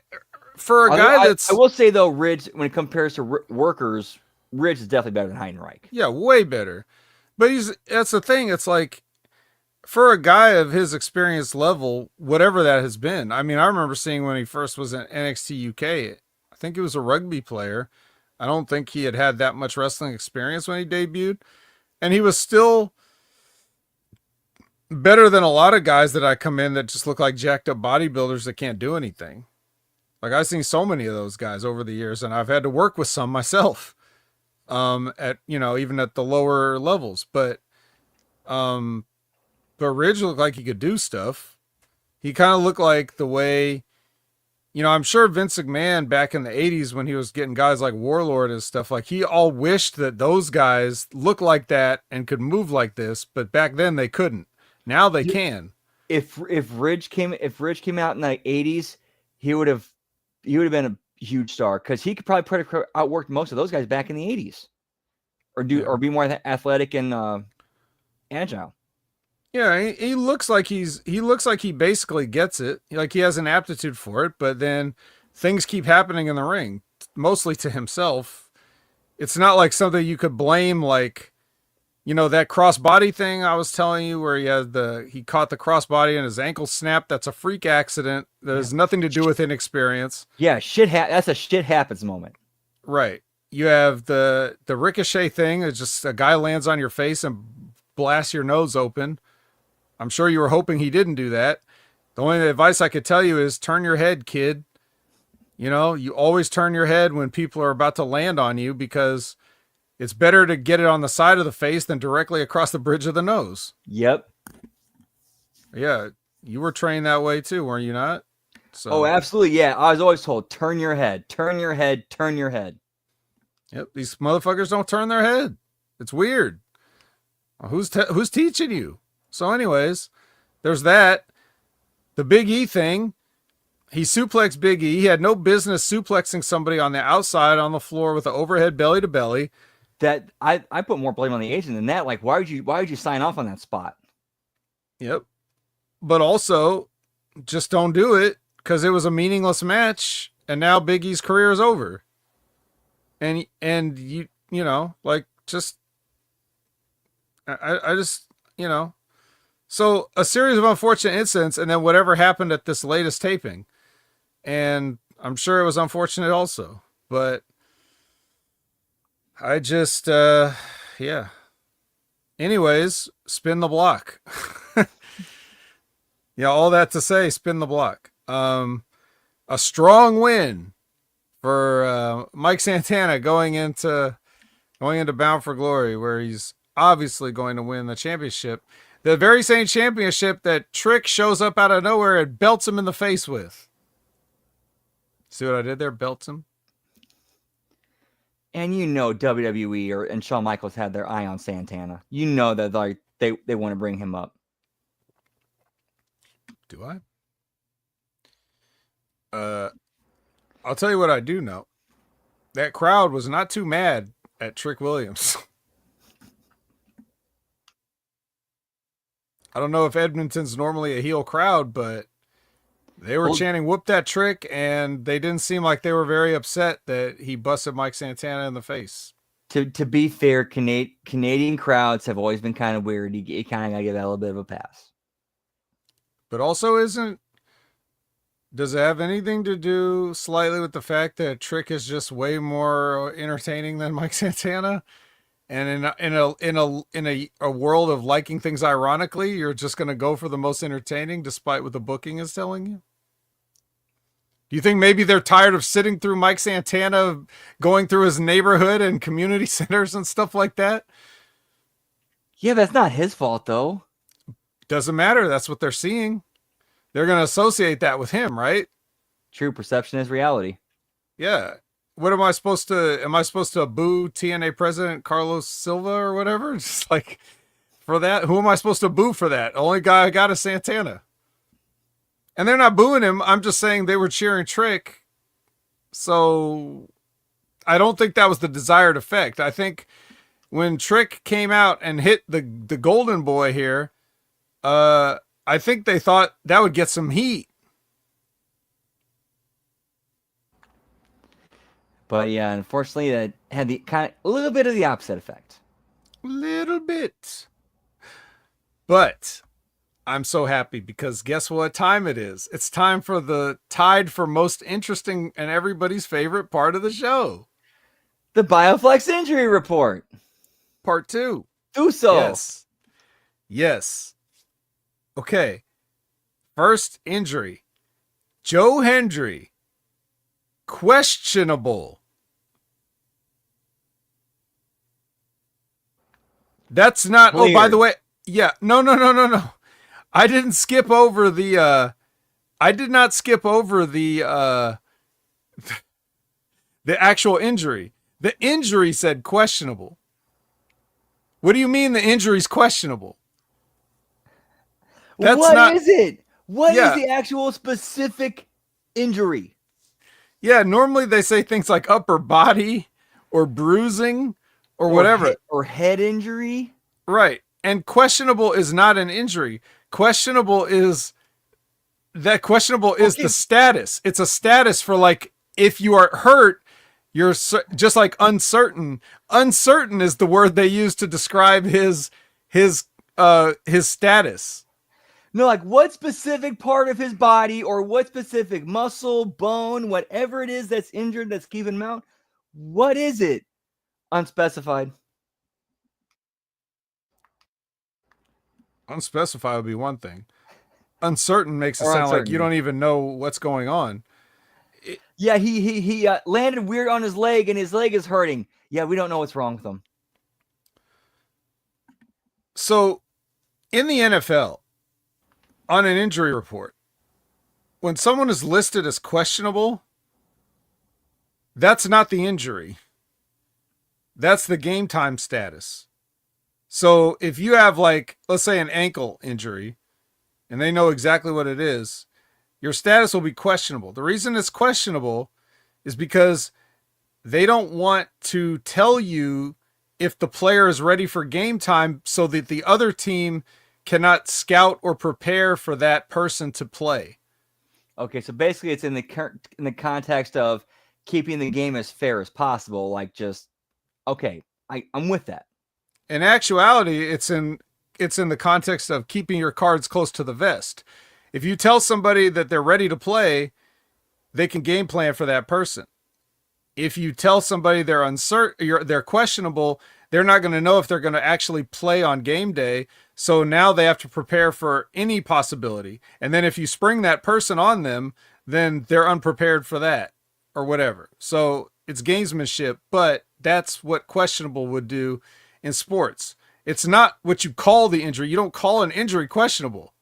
will say though, Ridge, when it compares to workers, Ridge is definitely better than Heidenreich. Yeah, way better. But that's the thing. It's like for a guy of his experience level, whatever that has been. I mean, I remember seeing when he first was in NXT UK. I think he was a rugby player. I don't think he had that much wrestling experience when he debuted, and he was still better than a lot of guys that I come in that just look like jacked up bodybuilders that can't do anything. Like I've seen so many of those guys over the years, and I've had to work with some myself. At even at the lower levels, um, but Ridge looked like he could do stuff. He kind of looked like the way, I'm sure Vince McMahon back in the 80s when he was getting guys like Warlord and stuff, like he all wished that those guys looked like that and could move like this, but back then they couldn't. Now they can. If Ridge came out in the 80s, he would have been a huge star because he could probably outwork most of those guys back in the 80s, or be more athletic and agile. Yeah, he looks like he basically gets it. Like he has an aptitude for it, but then things keep happening in the ring, mostly to himself. It's not like something you could blame, like, that crossbody thing I was telling you where he caught the crossbody and his ankle snapped. That's a freak accident. That has nothing to do with inexperience. Yeah, that's a shit happens moment. Right. You have the ricochet thing. It's just a guy lands on your face and blasts your nose open. I'm sure you were hoping he didn't do that. The only advice I could tell you is turn your head, kid. You always turn your head when people are about to land on you because it's better to get it on the side of the face than directly across the bridge of the nose. Yep. Yeah, you were trained that way too, were you not? So. Oh, absolutely. Yeah, I was always told, turn your head, turn your head, turn your head. Yep, these motherfuckers don't turn their head. It's weird. Who's teaching you? So anyways, there's that. The Big E thing. He suplexed Big E. He had no business suplexing somebody on the outside on the floor with an overhead belly to belly. That I put more blame on the agent than that. Like, why would you sign off on that spot? Yep. But also, just don't do it because it was a meaningless match, and now Big E's career is over. And you like just I just so a series of unfortunate incidents, and then whatever happened at this latest taping, and I'm sure it was unfortunate also, but I just yeah. Anyways, spin the block. Yeah, all that to say, spin the block. A strong win for Mike Santana going into Bound for Glory, where he's obviously going to win the championship. The very same championship that Trick shows up out of nowhere and belts him in the face with. See what I did there? Belts him. And WWE and Shawn Michaels had their eye on Santana. That like they want to bring him up. Do I? I'll tell you what I do know. That crowd was not too mad at Trick Williams. I don't know if Edmonton's normally a heel crowd, but they were chanting "Whoop that Trick," and they didn't seem like they were very upset that he busted Mike Santana in the face. To be fair, Canadian crowds have always been kind of weird. You kind of got to give that a little bit of a pass. But also, does it have anything to do slightly with the fact that Trick is just way more entertaining than Mike Santana? And in a world of liking things ironically, you're just going to go for the most entertaining despite what the booking is telling you? Do you think maybe they're tired of sitting through Mike Santana going through his neighborhood and community centers and stuff like that? Yeah, that's not his fault, though. Doesn't matter. That's what they're seeing. They're going to associate that with him, right? True. Perception is reality. Yeah. What am I supposed to boo TNA president Carlos Silva or whatever? Just like for that, who am I supposed to boo for that? The only guy I got is Santana. And they're not booing him. I'm just saying they were cheering Trick. So I don't think that was the desired effect. I think when Trick came out and hit the golden boy here, I think they thought that would get some heat. But yeah, unfortunately, that had a little bit of the opposite effect. A little bit. But I'm so happy because guess what time it is? It's time for the tied for most interesting and everybody's favorite part of the show. The Bioflex injury report. Part 2. Do so. Yes. Yes. Okay. First injury. Joe Hendry. Questionable. That's not. Clear. Oh, by the way, yeah. No. I didn't skip over the. I did not skip over the actual injury. The injury said questionable. What do you mean the injury's questionable? That's What not. is it? What Yeah. is the actual specific injury? Yeah, normally they say things like upper body or bruising or whatever. Or head injury. Right. And questionable is not an injury. Questionable is the status. It's a status for, like, if you are hurt, you're just like uncertain. Uncertain is the word they use to describe his status. No, like what specific part of his body or what specific muscle, bone, whatever it is that's injured that's keeping him out. What is it? Unspecified. Unspecified would be one thing. Uncertain makes it Or sound like uncertain. you don't even know what's going on. Yeah, he landed weird on his leg and his leg is hurting. Yeah, we don't know what's wrong with him. So, in the NFL, on an injury report, when someone is listed as questionable, that's not the injury. That's the game time status. So if you have, like, let's say an ankle injury, and they know exactly what it is, your status will be questionable. The reason it's questionable is because they don't want to tell you if the player is ready for game time so that the other team cannot scout or prepare for that person to play. Okay, so basically it's in the context of keeping the game as fair as possible. Like, just, okay, I'm with that. In actuality, it's in the context of keeping your cards close to the vest. If you tell somebody that they're ready to play, they can game plan for that person. If you tell somebody they're uncertain, they're questionable, they're not going to know if they're going to actually play on game day. So now they have to prepare for any possibility. And then if you spring that person on them, then they're unprepared for that or whatever. So it's gamesmanship, but that's what questionable would do in sports. It's not what you call the injury. You don't call an injury questionable.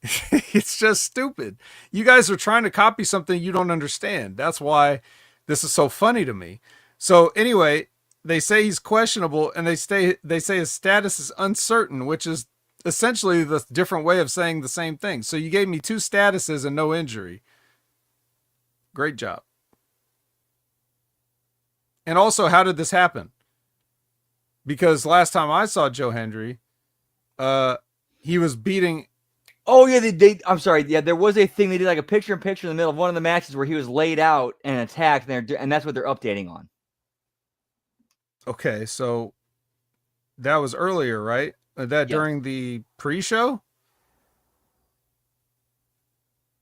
It's just stupid. You guys are trying to copy something you don't understand. That's why this is so funny to me. So anyway, they say he's questionable, and they say his status is uncertain, which is essentially the different way of saying the same thing. So you gave me two statuses and no injury. Great job. And also, how did this happen? Because last time I saw Joe Hendry, he was beating. Oh yeah, I'm sorry. Yeah, there was a thing they did, like a picture-in-picture in the middle of one of the matches where he was laid out and attacked, and that's what they're updating on. Okay, so that was earlier, right? That during the pre-show?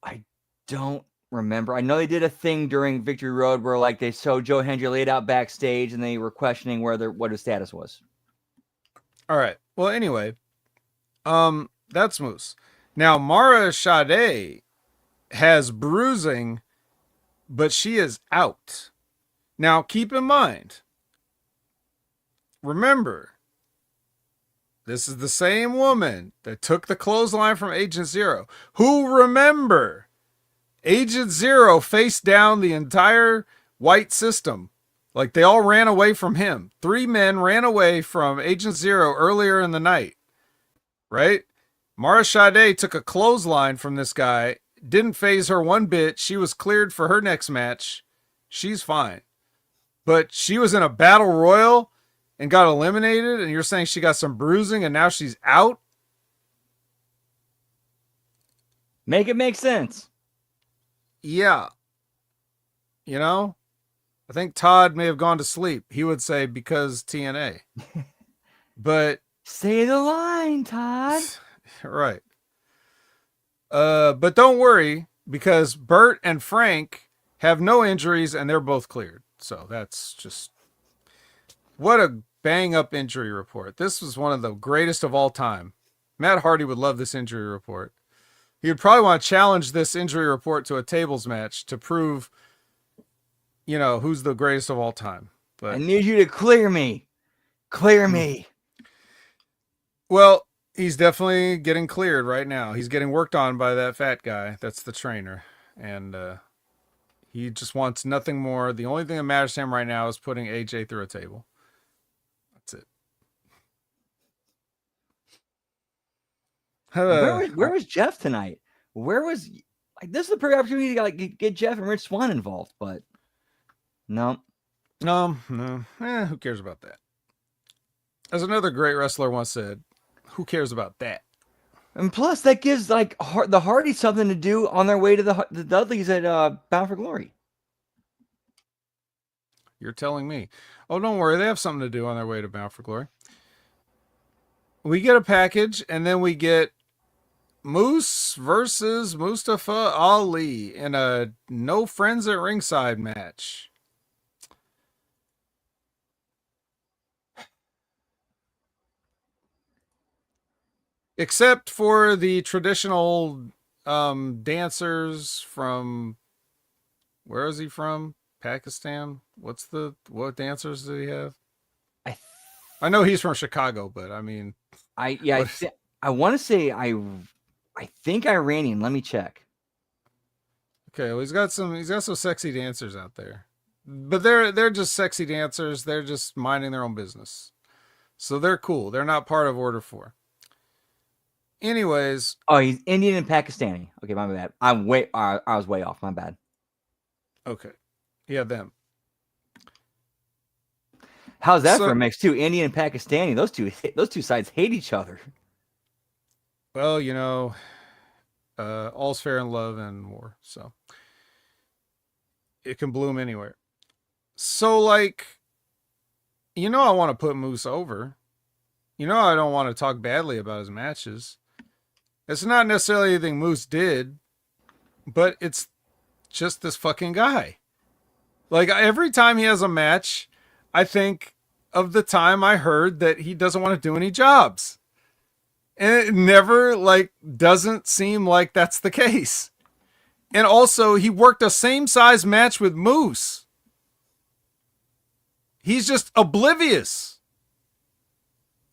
I don't remember. I know they did a thing during Victory Road where, like, they showed Joe Hendry laid out backstage and they were questioning what his status was. All right. Well, anyway, that's Moose. Now, Mara Sade has bruising, but she is out. Now, keep in mind, remember, this is the same woman that took the clothesline from Agent Zero. Who, remember, Agent Zero faced down the entire white system. Like, they all ran away from him. 3 men ran away from Agent Zero earlier in the night. Right? Mara Sade took a clothesline from this guy. Didn't phase her one bit. She was cleared for her next match. She's fine. But she was in a battle royal and got eliminated, and you're saying she got some bruising and now she's out? Make it make sense. Yeah. You know? I think Todd may have gone to sleep. He would say because TNA. But say the line, Todd. Right. But don't worry, because Bert and Frank have no injuries and they're both cleared. So that's just What a bang up injury report. This was one of the greatest of all time. Matt Hardy would love this injury report. He would probably want to challenge this injury report to a tables match to prove, who's the greatest of all time. But I need you to clear me. Clear me. Well, he's definitely getting cleared right now. He's getting worked on by that fat guy. That's the trainer. And he just wants nothing more. The only thing that matters to him right now is putting AJ through a table. That's it. Where was Jeff tonight? Where was this is the perfect opportunity to get Jeff and Rich Swann involved, but no. No. Who cares about that? As another great wrestler once said, who cares about that? And plus, that gives the Hardys something to do on their way to the Dudleys at Bound for Glory. You're telling me. Oh, don't worry. They have something to do on their way to Bound for Glory. We get a package, and then we get Moose versus Mustafa Ali in a no friends at ringside match. Except for the traditional dancers from, where is he from? Pakistan? What dancers did he have? I know he's from Chicago, but I mean, I want to say I think Iranian. Let me check. Okay, well, he's got some sexy dancers out there, but they're just sexy dancers. They're just minding their own business, so they're cool. They're not part of Order 4. Anyways, oh, he's Indian and Pakistani. Okay, my bad. I was way off. My bad. Okay, yeah, them. How's that for a mix too? Indian and Pakistani. Those two sides hate each other. Well, all's fair in love and war, so it can bloom anywhere. So, I want to put Moose over. I don't want to talk badly about his matches. It's not necessarily anything Moose did, but it's just this fucking guy. Every time he has a match, I think of the time I heard that he doesn't want to do any jobs. And it never, doesn't seem like that's the case. And also, he worked a same size match with Moose. He's just oblivious.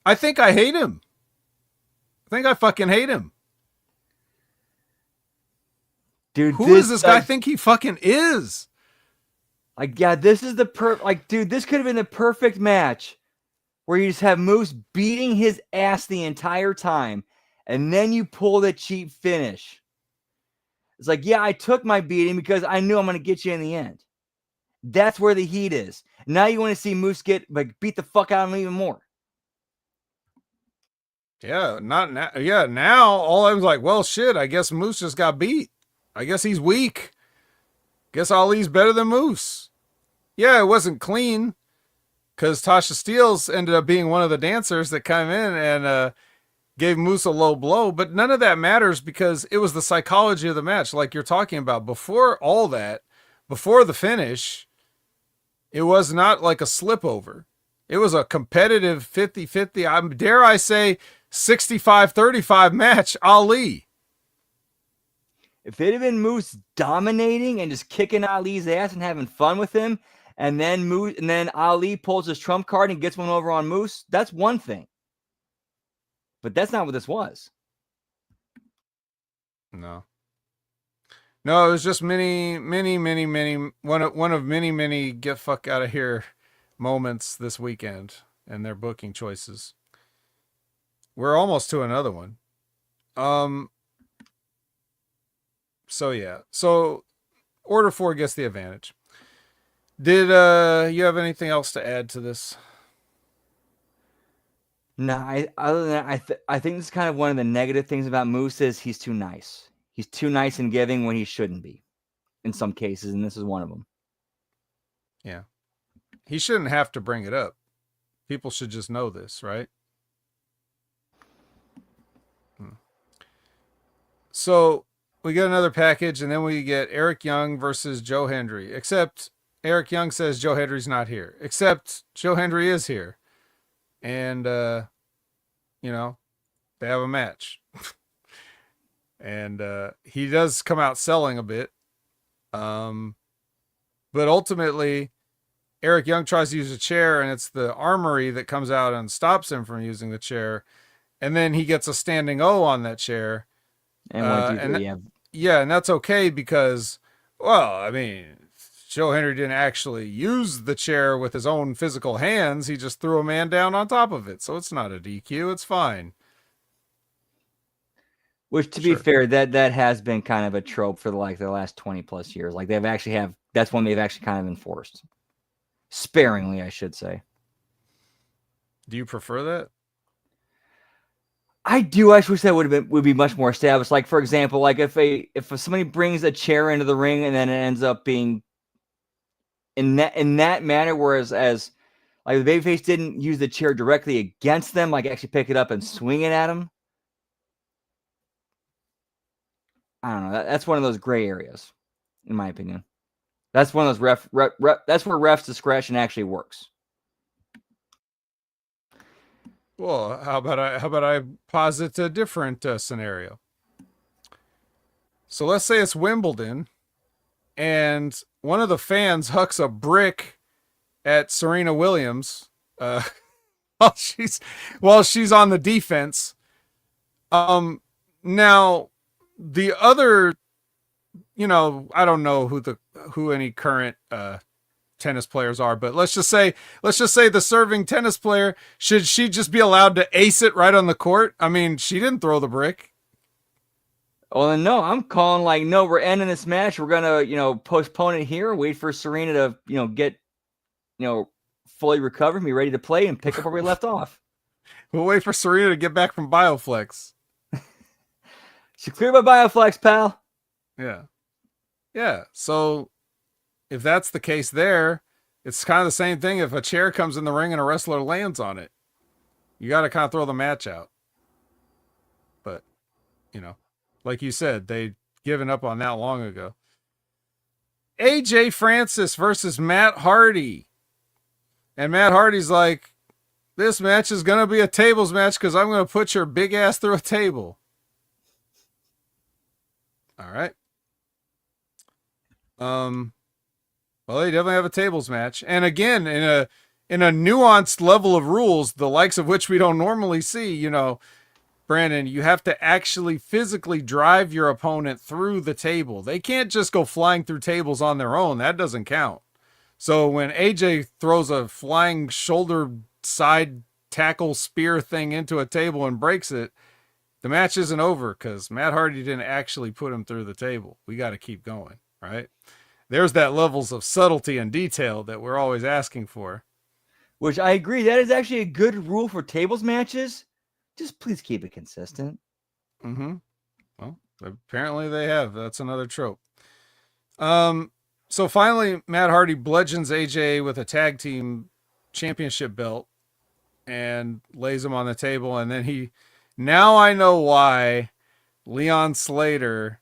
I think I hate him. I think I fucking hate him. Dude, who does this guy think he fucking is? This is the dude, this could have been the perfect match where you just have Moose beating his ass the entire time, and then you pull the cheap finish. It's I took my beating because I knew I'm going to get you in the end. That's where the heat is. Now you want to see Moose get beat the fuck out of him even more. Yeah, not now. Yeah, now all I was well, shit, I guess Moose just got beat. I guess he's weak. Guess Ali's better than Moose. Yeah, it wasn't clean because Tasha Steelz ended up being one of the dancers that came in and gave Moose a low blow, but none of that matters because it was the psychology of the match, like you're talking about. Before all that, before the finish, it was not like a slip over. It was a competitive 50-50, dare I say 65-35 match, Ali. If it had been Moose dominating and just kicking Ali's ass and having fun with him, and then Ali pulls his trump card and gets one over on Moose, that's one thing. But that's not what this was. No, it was just many, one of many get fuck out of here moments this weekend and their booking choices. We're almost to another one. So yeah. So Order 4 gets the advantage. Did you have anything else to add to this? No, other than that, I think this is kind of one of the negative things about Moose is he's too nice. He's too nice and giving when he shouldn't be in some cases, and this is one of them. Yeah. He shouldn't have to bring it up. People should just know this, right? So we get another package, and then we get Eric Young versus Joe Hendry. Except Eric Young says Joe Hendry's not here, except Joe Hendry is here, and you know, they have a match, and he does come out selling a bit, but ultimately Eric Young tries to use a chair, and it's the Armory that comes out and stops him from using the chair, and then he gets a standing O on that chair. And 1, 2, 3, Yeah, and that's okay because, well, I mean, Joe Hendry didn't actually use the chair with his own physical hands. He just threw a man down on top of it. So it's not a DQ. It's fine. Which, to be fair, that has been kind of a trope for the last 20 plus years. Like that's one they've actually kind of enforced. Sparingly, I should say. Do you prefer that? I do. I wish that would be much more established. Like, for example, like if somebody brings a chair into the ring and then it ends up being in that manner, whereas like the babyface didn't use the chair directly against them, like actually pick it up and swing it at them. I don't know. That's one of those gray areas, in my opinion. That's one of those that's where ref's discretion actually works. Well, how about I posit a different scenario? So let's say it's Wimbledon, and one of the fans hucks a brick at Serena Williams while she's on the defense. Now the other, I don't know who any current tennis players are, but let's just say the serving tennis player, should she just be allowed to ace it right on the court? I mean, she didn't throw the brick. Well, then no, I'm calling like, no, we're ending this match. We're gonna, postpone it here, wait for Serena to, get, fully recovered, be ready to play, and pick up where we left off. We'll wait for Serena to get back from Bioflex. She cleared by Bioflex, pal. Yeah. So if that's the case there, it's kind of the same thing. If a chair comes in the ring and a wrestler lands on it, you got to kind of throw the match out. But, like you said, they'd given up on that long ago. AJ Francis versus Matt Hardy. And Matt Hardy's like, this match is going to be a tables match because I'm going to put your big ass through a table. All right. Well, they definitely have a tables match. And again, in a nuanced level of rules, the likes of which we don't normally see, Brandon, you have to actually physically drive your opponent through the table. They can't just go flying through tables on their own. That doesn't count. So when AJ throws a flying shoulder side tackle spear thing into a table and breaks it, the match isn't over because Matt Hardy didn't actually put him through the table. We got to keep going, right? There's that levels of subtlety and detail that we're always asking for. Which I agree. That is actually a good rule for tables matches. Just please keep it consistent. Mm-hmm. Well, apparently they have. That's another trope. So finally, Matt Hardy bludgeons AJ with a tag team championship belt and lays him on the table. And then now I know why Leon Slater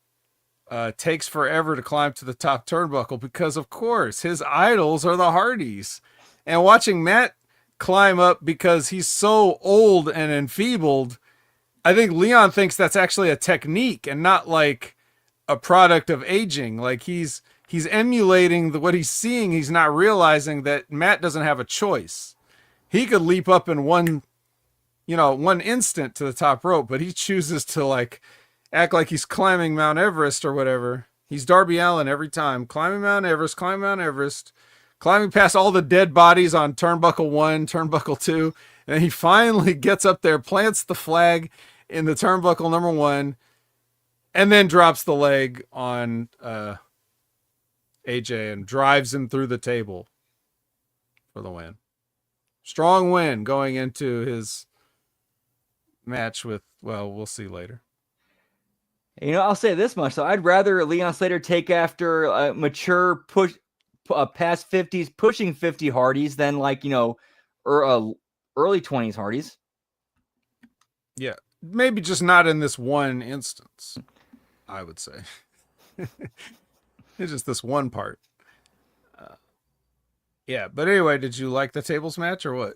takes forever to climb to the top turnbuckle, because of course his idols are the Hardys. And watching Matt climb up because he's so old and enfeebled, I think Leon thinks that's actually a technique and not like a product of aging. Like he's emulating what he's seeing. He's not realizing that Matt doesn't have a choice. He could leap up in one instant to the top rope, but he chooses to act like he's climbing Mount Everest or whatever. He's Darby Allin every time, climbing Mount Everest, climbing past all the dead bodies on turnbuckle 1, turnbuckle 2. And then he finally gets up there, plants the flag in the turnbuckle number 1, and then drops the leg on AJ and drives him through the table for the win. Strong win going into his match with, well, we'll see later. I'll say this much. So I'd rather Leon Slater take after a mature past 50s, pushing 50 Hardys than early 20s Hardys. Yeah, maybe just not in this one instance, I would say. It's just this one part. Yeah, but anyway, did you like the tables match or what?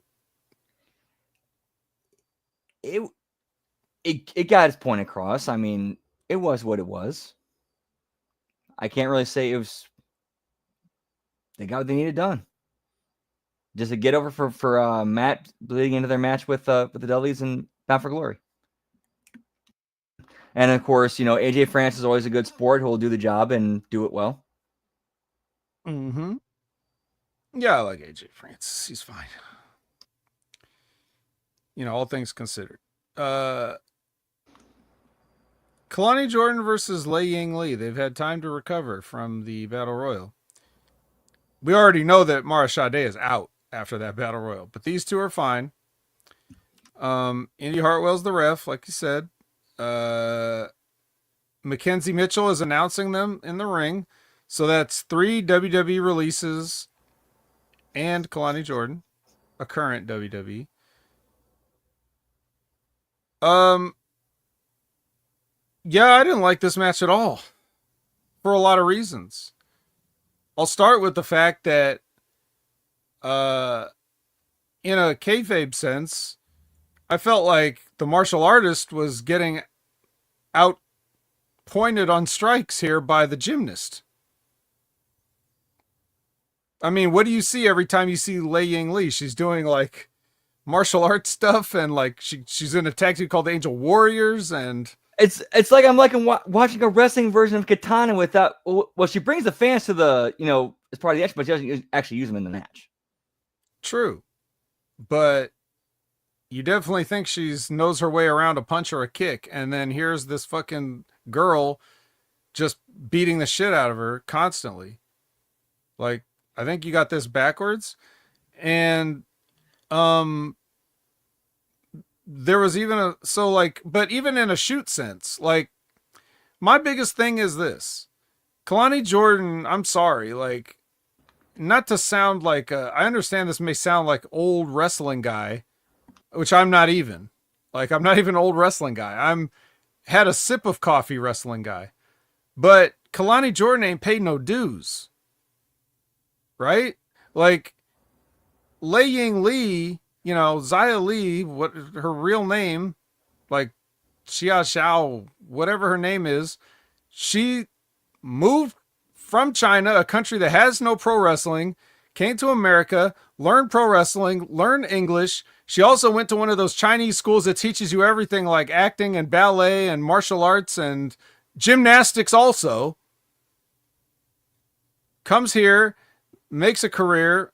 It it got its point across. I mean, it was what it was. I can't really say it was. They got what they needed done. Just a get over for Matt leading into their match with the Dudleys and Bound for Glory. And of course, AJ France is always a good sport who will do the job and do it well. Mm-hmm. Yeah, I like AJ Francis. He's fine. All things considered. Kalani Jordan versus Lei Ying Lee. They've had time to recover from the Battle Royal. We already know that Mara Sade is out after that Battle Royal, but these two are fine. Indy Hartwell's the ref, like you said. Mackenzie Mitchell is announcing them in the ring. So that's 3 WWE releases and Kalani Jordan, a current WWE. Yeah, I didn't like this match at all for a lot of reasons. I'll start with the fact that, in a kayfabe sense, I felt like the martial artist was getting out pointed on strikes here by the gymnast. I mean, what do you see every time you see Lei Ying Lee? She's doing like martial arts stuff, and like she's in a tag team called the Angel Warriors, and it's like I'm watching a wrestling version of Katana without. Well, she brings the fans to the as part of the action, but she doesn't actually use them in the match. True, but you definitely think she's knows her way around a punch or a kick, and then here's this fucking girl just beating the shit out of her constantly. Like, I think you got this backwards. And there was even but even in a shoot sense, like, my biggest thing is this. Kalani Jordan, I'm sorry, like, not to sound like I understand this may sound like old wrestling guy, which I'm not even. Like, I'm not even an old wrestling guy. I'm had a sip of coffee wrestling guy. But Kalani Jordan ain't paid no dues. Right? Like, Lei Ying Lee, Xia Li, what her real name, like Xia Xiao, whatever her name is, she moved from China, a country that has no pro wrestling, came to America, learned pro wrestling, learned English. She also went to one of those Chinese schools that teaches you everything like acting and ballet and martial arts and gymnastics also. Comes here, makes a career,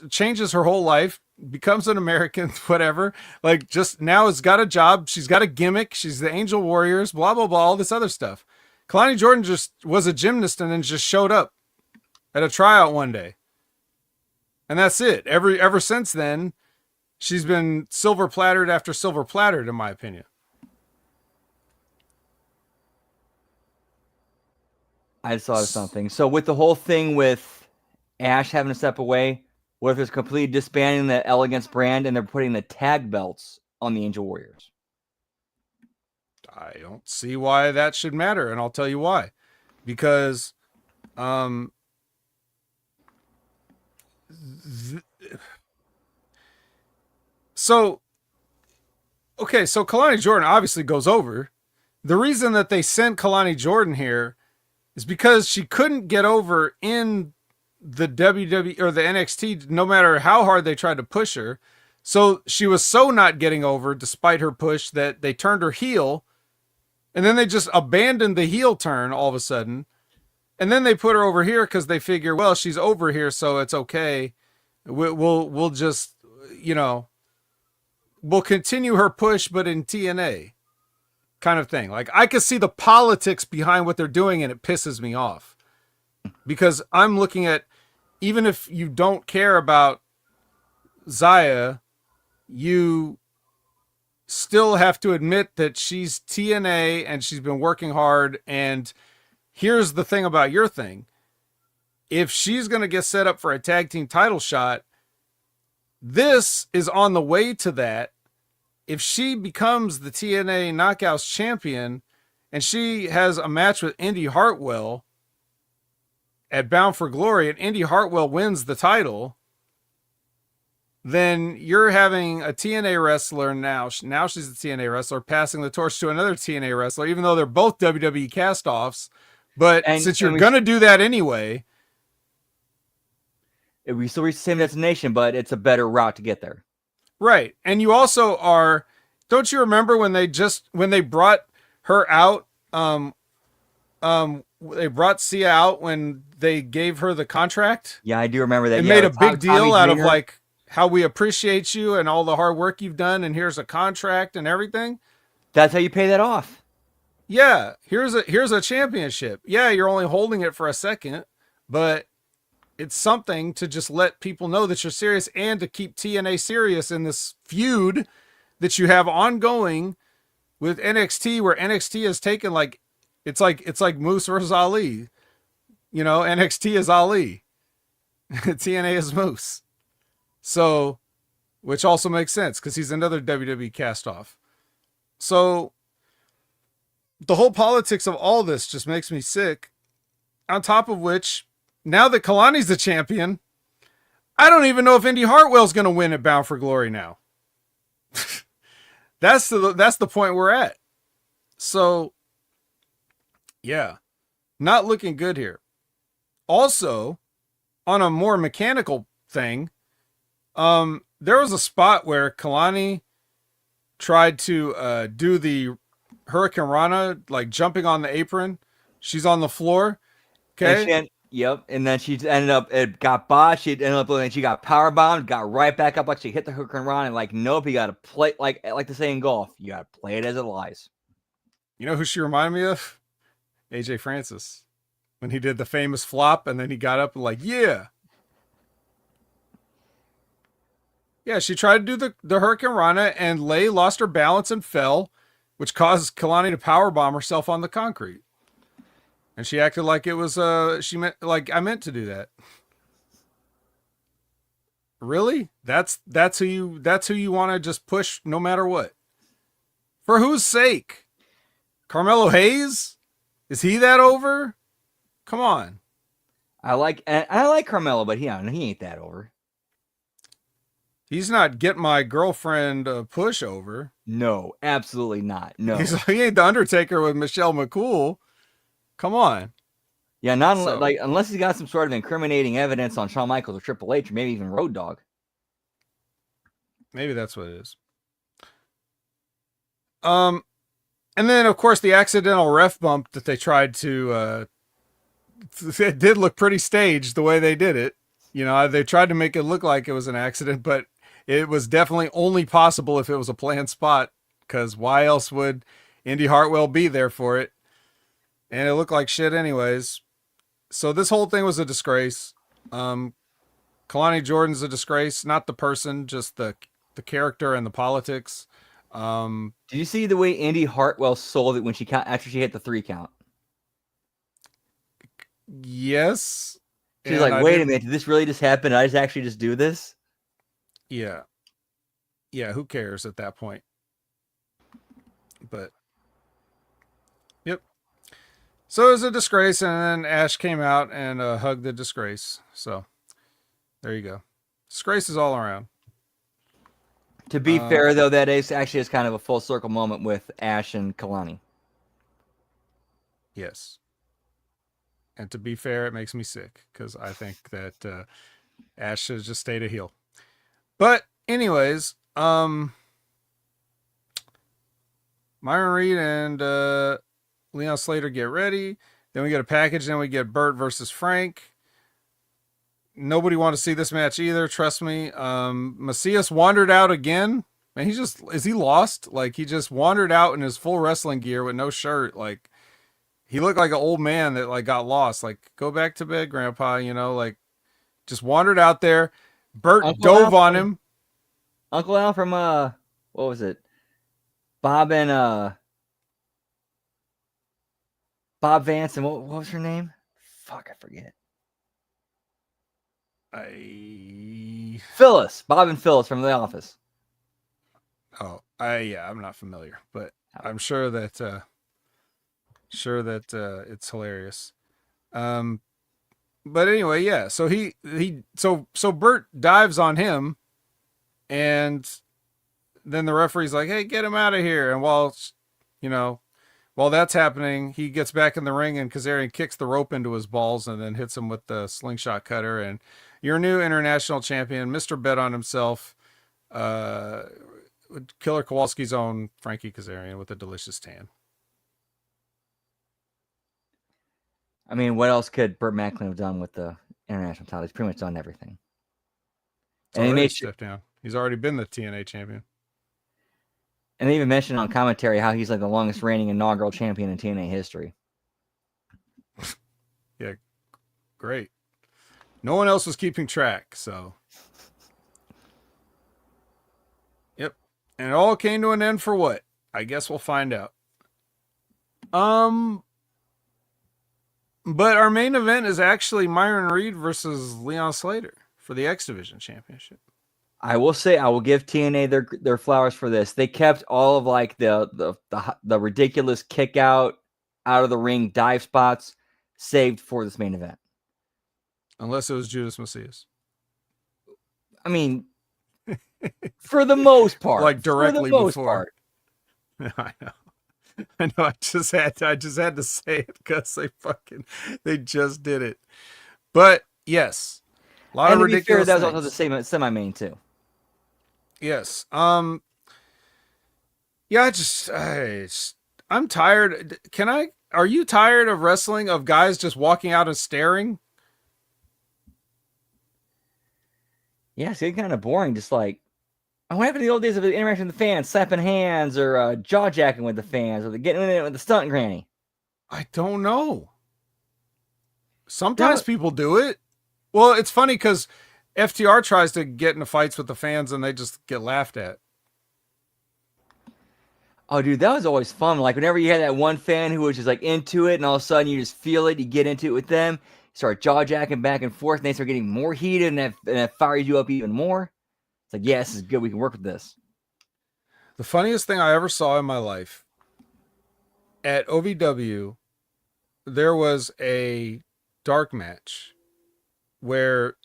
changes her whole life, becomes an American, whatever. Like, just now has got a job. She's got a gimmick. She's the Angel Warriors, blah, blah, blah, all this other stuff. Kalani Jordan just was a gymnast and then just showed up at a tryout one day. And that's it. Ever since then, she's been silver plattered after silver plattered, in my opinion. I saw something. So with the whole thing with Ash having to step away, what if it's completely disbanding the Elegance brand and they're putting the tag belts on the Angel Warriors? I don't see why that should matter, and I'll tell you why. Because so Kalani Jordan obviously goes over. The reason that they sent Kalani Jordan here is because she couldn't get over in the WWE or the NXT, no matter how hard they tried to push her. So she was so not getting over despite her push that they turned her heel, and then they just abandoned the heel turn all of a sudden. And then they put her over here because they figure, well, she's over here, so it's okay. We'll just, we'll continue her push, but in TNA kind of thing. Like, I can see the politics behind what they're doing, and it pisses me off because I'm looking at, even if you don't care about Xia, you still have to admit that she's TNA and she's been working hard. And here's the thing about your thing. If she's going to get set up for a tag team title shot, this is on the way to that. If she becomes the TNA Knockouts champion and she has a match with Indy Hartwell at Bound for Glory and Indy Hartwell wins the title, then you're having a TNA wrestler now. Now she's a TNA wrestler passing the torch to another TNA wrestler, even though they're both WWE cast-offs. But since you're going to do that anyway, we still reach the same destination, but it's a better route to get there. Right. And you also are, don't you remember when they brought her out, they brought Sia out when they gave her the contract? Yeah, I do remember that. It made a big deal out of like how we appreciate you and all the hard work you've done, and here's a contract and everything. That's how you pay that off. Yeah, here's a championship. Yeah, you're only holding it for a second, but it's something to just let people know that you're serious and to keep TNA serious in this feud that you have ongoing with NXT, where NXT has taken like it's like Moose versus Ali. You know, NXT is Ali. TNA is Moose. So, which also makes sense because he's another WWE cast off. So the whole politics of all this just makes me sick. On top of which, now that Kalani's the champion, I don't even know if Indy Hartwell's going to win at Bound for Glory now. That's the point we're at. So, yeah, not looking good here. Also, on a more mechanical thing, there was a spot where Kalani tried to do the Hurricane Rana, like jumping on the apron. She's on the floor. Okay. Yep, and then she ended up, it got botched. She ended up, and she got power bombed, got right back up, like she hit the hook and run, and like, nope, you got to play like they say in golf, you got to play it as it lies. You know who she reminded me of? AJ Francis, when he did the famous flop, and then he got up and like, yeah, she tried to do the Hurricane Rana, and Lay lost her balance and fell, which caused Kalani to power bomb herself on the concrete. And she acted like it was she meant like I meant to do that. Really? That's who you want to just push no matter what. For whose sake? Carmelo Hayes? Is he that over? Come on. I like Carmelo, but he ain't that over. He's not get my girlfriend a push over. No, absolutely not. No. He ain't the Undertaker with Michelle McCool. Come on. Yeah, unless he's got some sort of incriminating evidence on Shawn Michaels or Triple H, or maybe even Road Dogg. Maybe that's what it is. And then of course the accidental ref bump that they tried to it did look pretty staged the way they did it. You know, they tried to make it look like it was an accident, but it was definitely only possible if it was a planned spot, because why else would Indy Hartwell be there for it? And it looked like shit anyways. So this whole thing was a disgrace. Kalani Jordan's a disgrace, not the person, just the character and the politics. Did you see the way Indy Hartwell sold it when after she hit the 3 count? Yes. She's like, wait a minute, did this really just happen? Did I actually just do this? Yeah. Yeah, who cares at that point? But yep. So it was a disgrace, and then Ash came out and hugged the disgrace. So there you go. Disgrace is all around. To be fair, though, that is kind of a full circle moment with Ash and Kalani. Yes. And to be fair, it makes me sick because I think that Ash should have just stayed a heel. But anyways, Myron Reed and Leon Slater get ready. Then we get a package. Then we get Burt versus Frank. Nobody wanted to see this match either. Trust me. Macias wandered out again. Man, is he lost? Like, he just wandered out in his full wrestling gear with no shirt. Like, he looked like an old man that like got lost. Like, go back to bed, Grandpa. You know, like, just wandered out there. Burt dove on him. Uncle Al from what was it? Bob and Bob Vance and what was her name? Fuck, I forget. Phyllis. Bob and Phyllis from The Office. Oh, yeah, I'm not familiar, but I'm sure that it's hilarious. But anyway, yeah. So so Burt dives on him, And then the referee's like, "Hey, get him out of here." And you know, while that's happening, he gets back in the ring and Kazarian kicks the rope into his balls and then hits him with the slingshot cutter. And your new international champion, Mr. Bet on himself, Killer Kowalski's own Frankie Kazarian with a delicious tan. I mean, what else could Burt Macklin have done with the international title? He's pretty much done everything. And he made step down. He's already been the TNA champion. And they even mentioned on commentary how he's like the longest reigning inaugural champion in TNA history. Yeah, great. No one else was keeping track, so. Yep. And it all came to an end for what? I guess we'll find out. But our main event is actually Myron Reed versus Leon Slater for the X Division Championship. I will say, I will give TNA their flowers for this. They kept all of like the ridiculous kick out of the ring dive spots saved for this main event. Unless it was Judas Macias. I mean, for the most part, like directly before. Part. I know. I just had to say it because they just did it. But yes, a lot of ridiculous. That was also the same semi-main too. Yes. Yeah. I'm tired. Are you tired of wrestling of guys just walking out and staring? Yeah, it's getting kind of boring. Just like, what happened to the old days of the interaction with the fans, slapping hands or jaw jacking with the fans, or getting in it with the stunt granny? I don't know. Sometimes people do it. Well, it's funny because FTR tries to get into fights with the fans and they just get laughed at. Oh, dude, that was always fun. Like whenever you had that one fan who was just like into it, and all of a sudden you just feel it, you get into it with them, you start jaw jacking back and forth, and they start getting more heated, and that fires you up even more. It's like, yeah, this is good. We can work with this. The funniest thing I ever saw in my life at OVW, there was a dark match where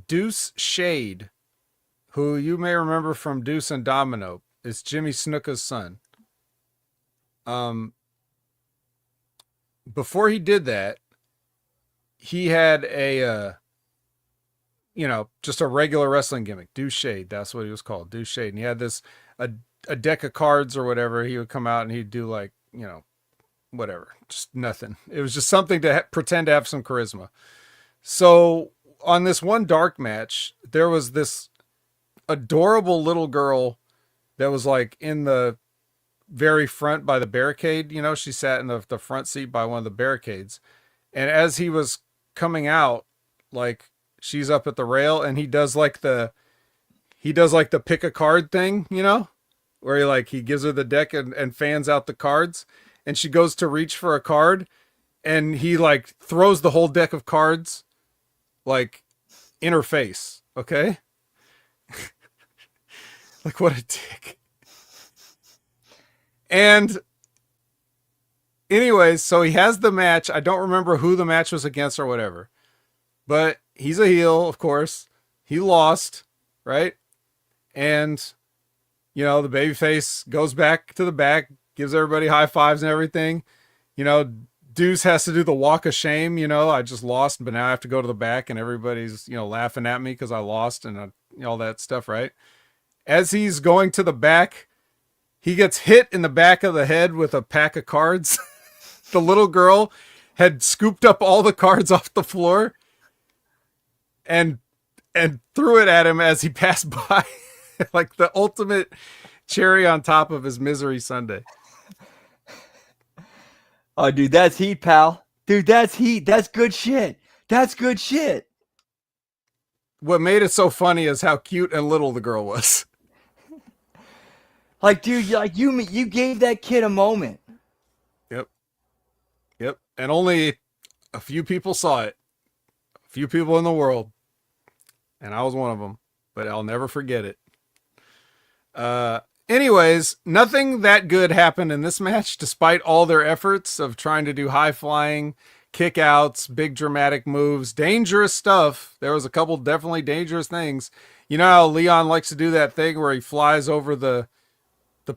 Deuce Shade, who you may remember from Deuce and Domino, is Jimmy Snuka's son. Before he did that, he had just a regular wrestling gimmick. Deuce Shade, that's what he was called, Deuce Shade. And he had a deck of cards or whatever. He would come out and he'd do like, whatever, just nothing. It was just something to pretend to have some charisma. So on this one dark match, there was this adorable little girl that was like in the very front by the barricade. She sat in the front seat by one of the barricades. And as he was coming out, like she's up at the rail and he does like the pick a card thing, where he gives her the deck and fans out the cards, and she goes to reach for a card and he like throws the whole deck of cards like in her face. Okay. Like what a dick. And anyways, so he has the match. I don't remember who the match was against or whatever, but he's a heel, of course. He lost, right? And, the babyface goes back to the back, gives everybody high fives and everything. Deuce has to do the walk of shame. I just lost, but now I have to go to the back and everybody's, laughing at me because I lost and all that stuff, right? As he's going to the back, he gets hit in the back of the head with a pack of cards. The little girl had scooped up all the cards off the floor and threw it at him as he passed by. Like the ultimate cherry on top of his misery sundae. Oh, dude, that's heat, pal. Dude, that's heat. That's good shit. That's good shit. What made it so funny is how cute and little the girl was. Like, dude, you gave that kid a moment. Yep. And only a few people saw it. A few people in the world. And I was one of them. But I'll never forget it. Anyways, nothing that good happened in this match, despite all their efforts of trying to do high-flying kickouts, big dramatic moves, dangerous stuff. There was a couple definitely dangerous things. You know how Leon likes to do that thing where he flies over the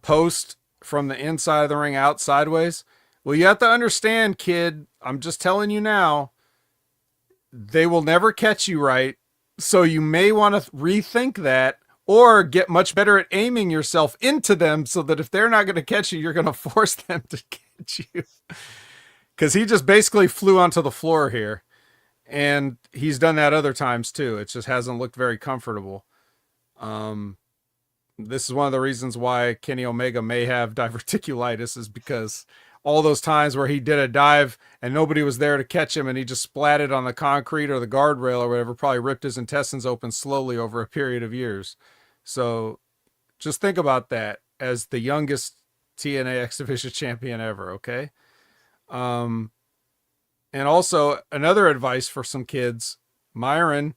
post from the inside of the ring out sideways? Well, you have to understand, kid, I'm just telling you now, they will never catch you right. So you may want to rethink that or get much better at aiming yourself into them so that if they're not going to catch you, you're going to force them to catch you. Because he just basically flew onto the floor here. And he's done that other times too. It just hasn't looked very comfortable. This is one of the reasons why Kenny Omega may have diverticulitis, is because all those times where he did a dive and nobody was there to catch him and he just splatted on the concrete or the guardrail or whatever, probably ripped his intestines open slowly over a period of years. So just think about that as the youngest TNA X Division champion ever, okay? And also another advice for some kids, Myron,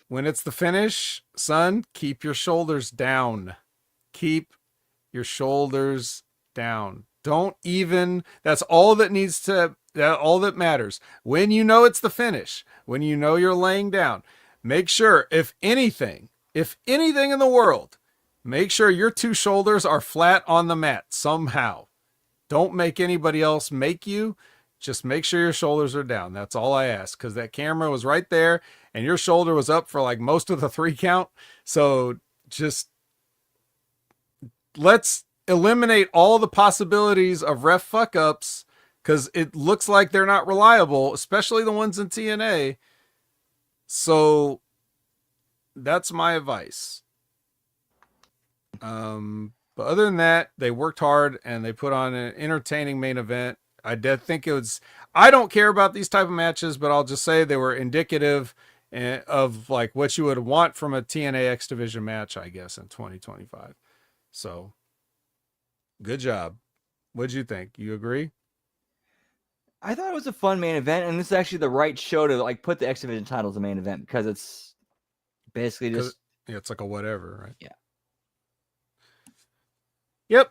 when it's the finish, son, keep your shoulders down. Keep your shoulders down. Don't even, that's all that needs to, all that matters. When you know it's the finish, when you know you're laying down, make sure, if anything in the world, make sure your two shoulders are flat on the mat somehow. Don't make anybody else make you. Just make sure your shoulders are down. That's all I ask, because that camera was right there and your shoulder was up for like most of the 3 count. So just let's eliminate all the possibilities of ref fuck ups, because it looks like they're not reliable, especially the ones in TNA. So that's my advice. But other than that, they worked hard and they put on an entertaining main event. I did think it was, I don't care about these type of matches, but I'll just say they were indicative of like what you would want from a TNA X Division match, I guess, in 2025. So good job. What'd you think? You agree? I thought it was a fun main event, and this is actually the right show to like put the X Division title as a main event, because it's basically just, yeah, it's like a whatever, right? Yeah. Yep.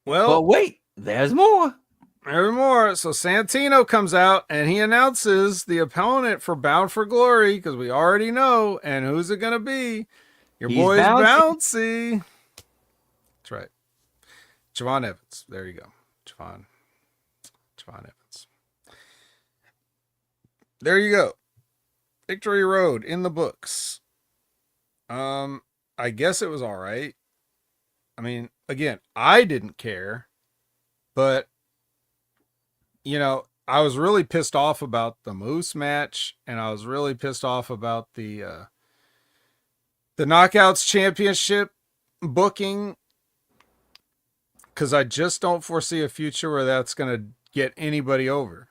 Well, but wait, there's more. There's more. So Santino comes out and he announces the opponent for Bound for Glory, because we already know. And who's it going to be? Your boy's Bouncy. That's right. Javon Evans. There you go. Javon Evans. There you go. Victory Road in the books. I guess it was all right. I mean, again, I didn't care, but you know, I was really pissed off about the Moose match, and I was really pissed off about the Knockouts Championship booking, because I just don't foresee a future where that's going to get anybody over.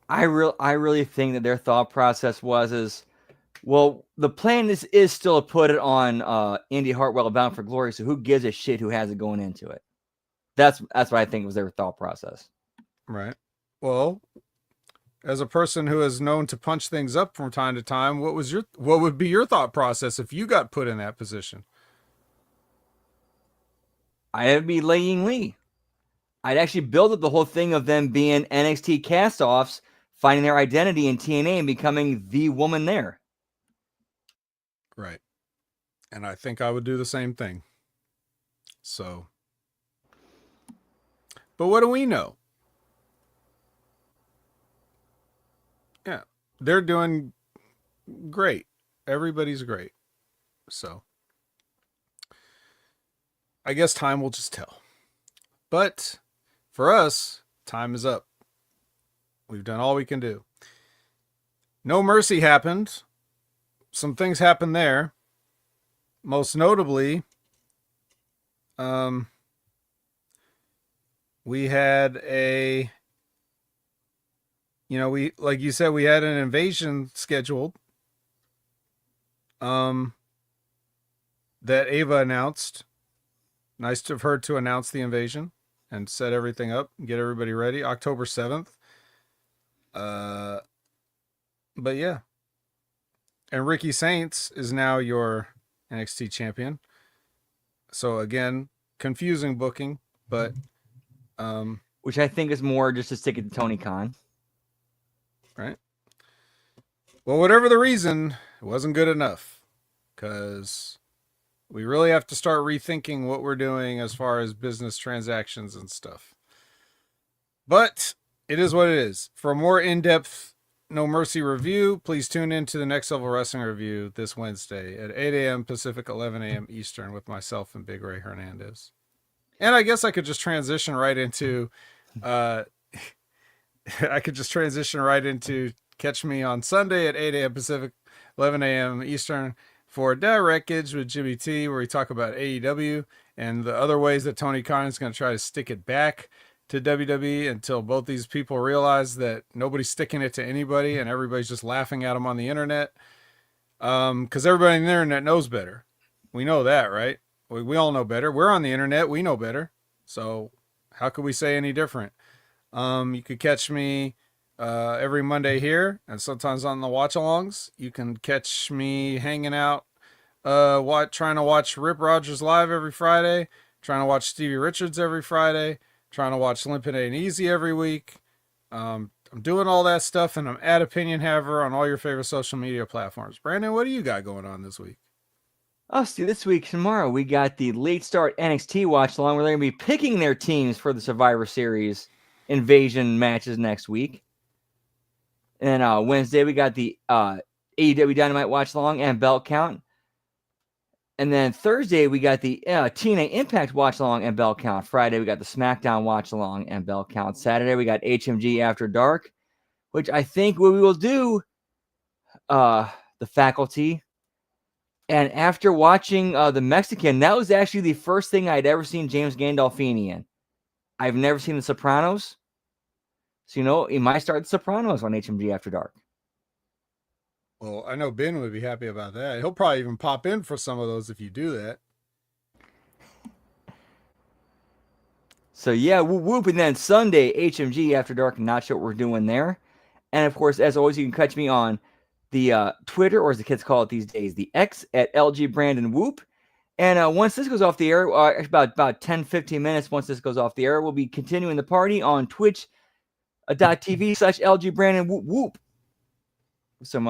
I really think that their thought process is, well, the plan is still to put it on Indy Hartwell Bound for Glory, so who gives a shit who has it going into it? That's what I think was their thought process. Right. Well, as a person who is known to punch things up from time to time, what would be your thought process if you got put in that position? I'd be laying Lee. I'd actually build up the whole thing of them being NXT cast-offs, finding their identity in TNA and becoming the woman there. Right. And I think I would do the same thing. So, but what do we know? Yeah, they're doing great. Everybody's great. So, I guess time will just tell. But for us, time is up. We've done all we can do. No Mercy happened. Some things happened there. Most notably, we had we, like you said, we had an invasion scheduled that Ava announced. Nice of her to announce the invasion and set everything up and get everybody ready. October 7th. But yeah. And Ricky Saints is now your NXT champion. So again, confusing booking, but which I think is more just to stick it to Tony Khan. Right. Well, whatever the reason, it wasn't good enough because we really have to start rethinking what we're doing as far as business transactions and stuff. But it is what it is. For a more in-depth No Mercy review, please tune in to the Next Level Wrestling review this Wednesday at 8 a.m. Pacific, 11 a.m. Eastern with myself and Big Ray Hernandez. And I guess I could just transition right into catch me on Sunday at 8 a.m. Pacific, 11 a.m. Eastern for Directage with Jimmy T, where we talk about AEW and the other ways that Tony Khan is going to try to stick it back to WWE until both these people realize that nobody's sticking it to anybody and everybody's just laughing at them on the internet. Because everybody on the internet knows better. We know that, right? We all know better. We're on the internet. We know better. So how could we say any different? You could catch me every Monday here and sometimes on the watch-alongs. You can catch me hanging out, trying to watch Rip Rogers live every Friday, trying to watch Stevie Richards every Friday, trying to watch Limpin' Ain't Easy every week. I'm doing all that stuff, and I'm at Opinion Haver on all your favorite social media platforms. Brandon, what do you got going on this week? Oh, see, this week, tomorrow, we got the late start NXT watch along where they're going to be picking their teams for the Survivor Series invasion matches next week. And Wednesday, we got the AEW Dynamite watch along and belt count. And then Thursday, we got the TNA Impact watch along and belt count. Friday, we got the SmackDown watch along and belt count. Saturday, we got HMG After Dark, which I think what we will do, the faculty. And after watching the Mexican, that was actually the first thing I'd ever seen James Gandolfini in. I've never seen The Sopranos. So, he might start The Sopranos on HMG After Dark. Well, I know Ben would be happy about that. He'll probably even pop in for some of those if you do that. So, yeah, whoop. And then Sunday, HMG After Dark. Not sure what we're doing there. And, of course, as always, you can catch me on the Twitter, or as the kids call it these days, the X at LG Brandon Whoop. And once this goes off the air, about 10, 15 minutes once this goes off the air, we'll be continuing the party on twitch.tv/LG Brandon Whoop Whoop. Some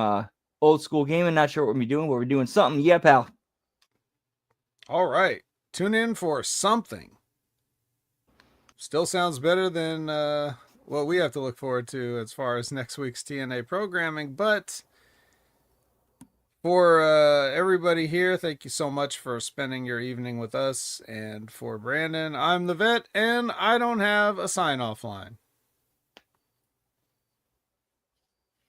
old school gaming, not sure what we'll be doing, but we're doing something. Yeah, pal. All right. Tune in for something. Still sounds better than what we have to look forward to as far as next week's TNA programming, but for everybody here, thank you so much for spending your evening with us. And for Brandon, I'm the vet, and I don't have a sign-off line.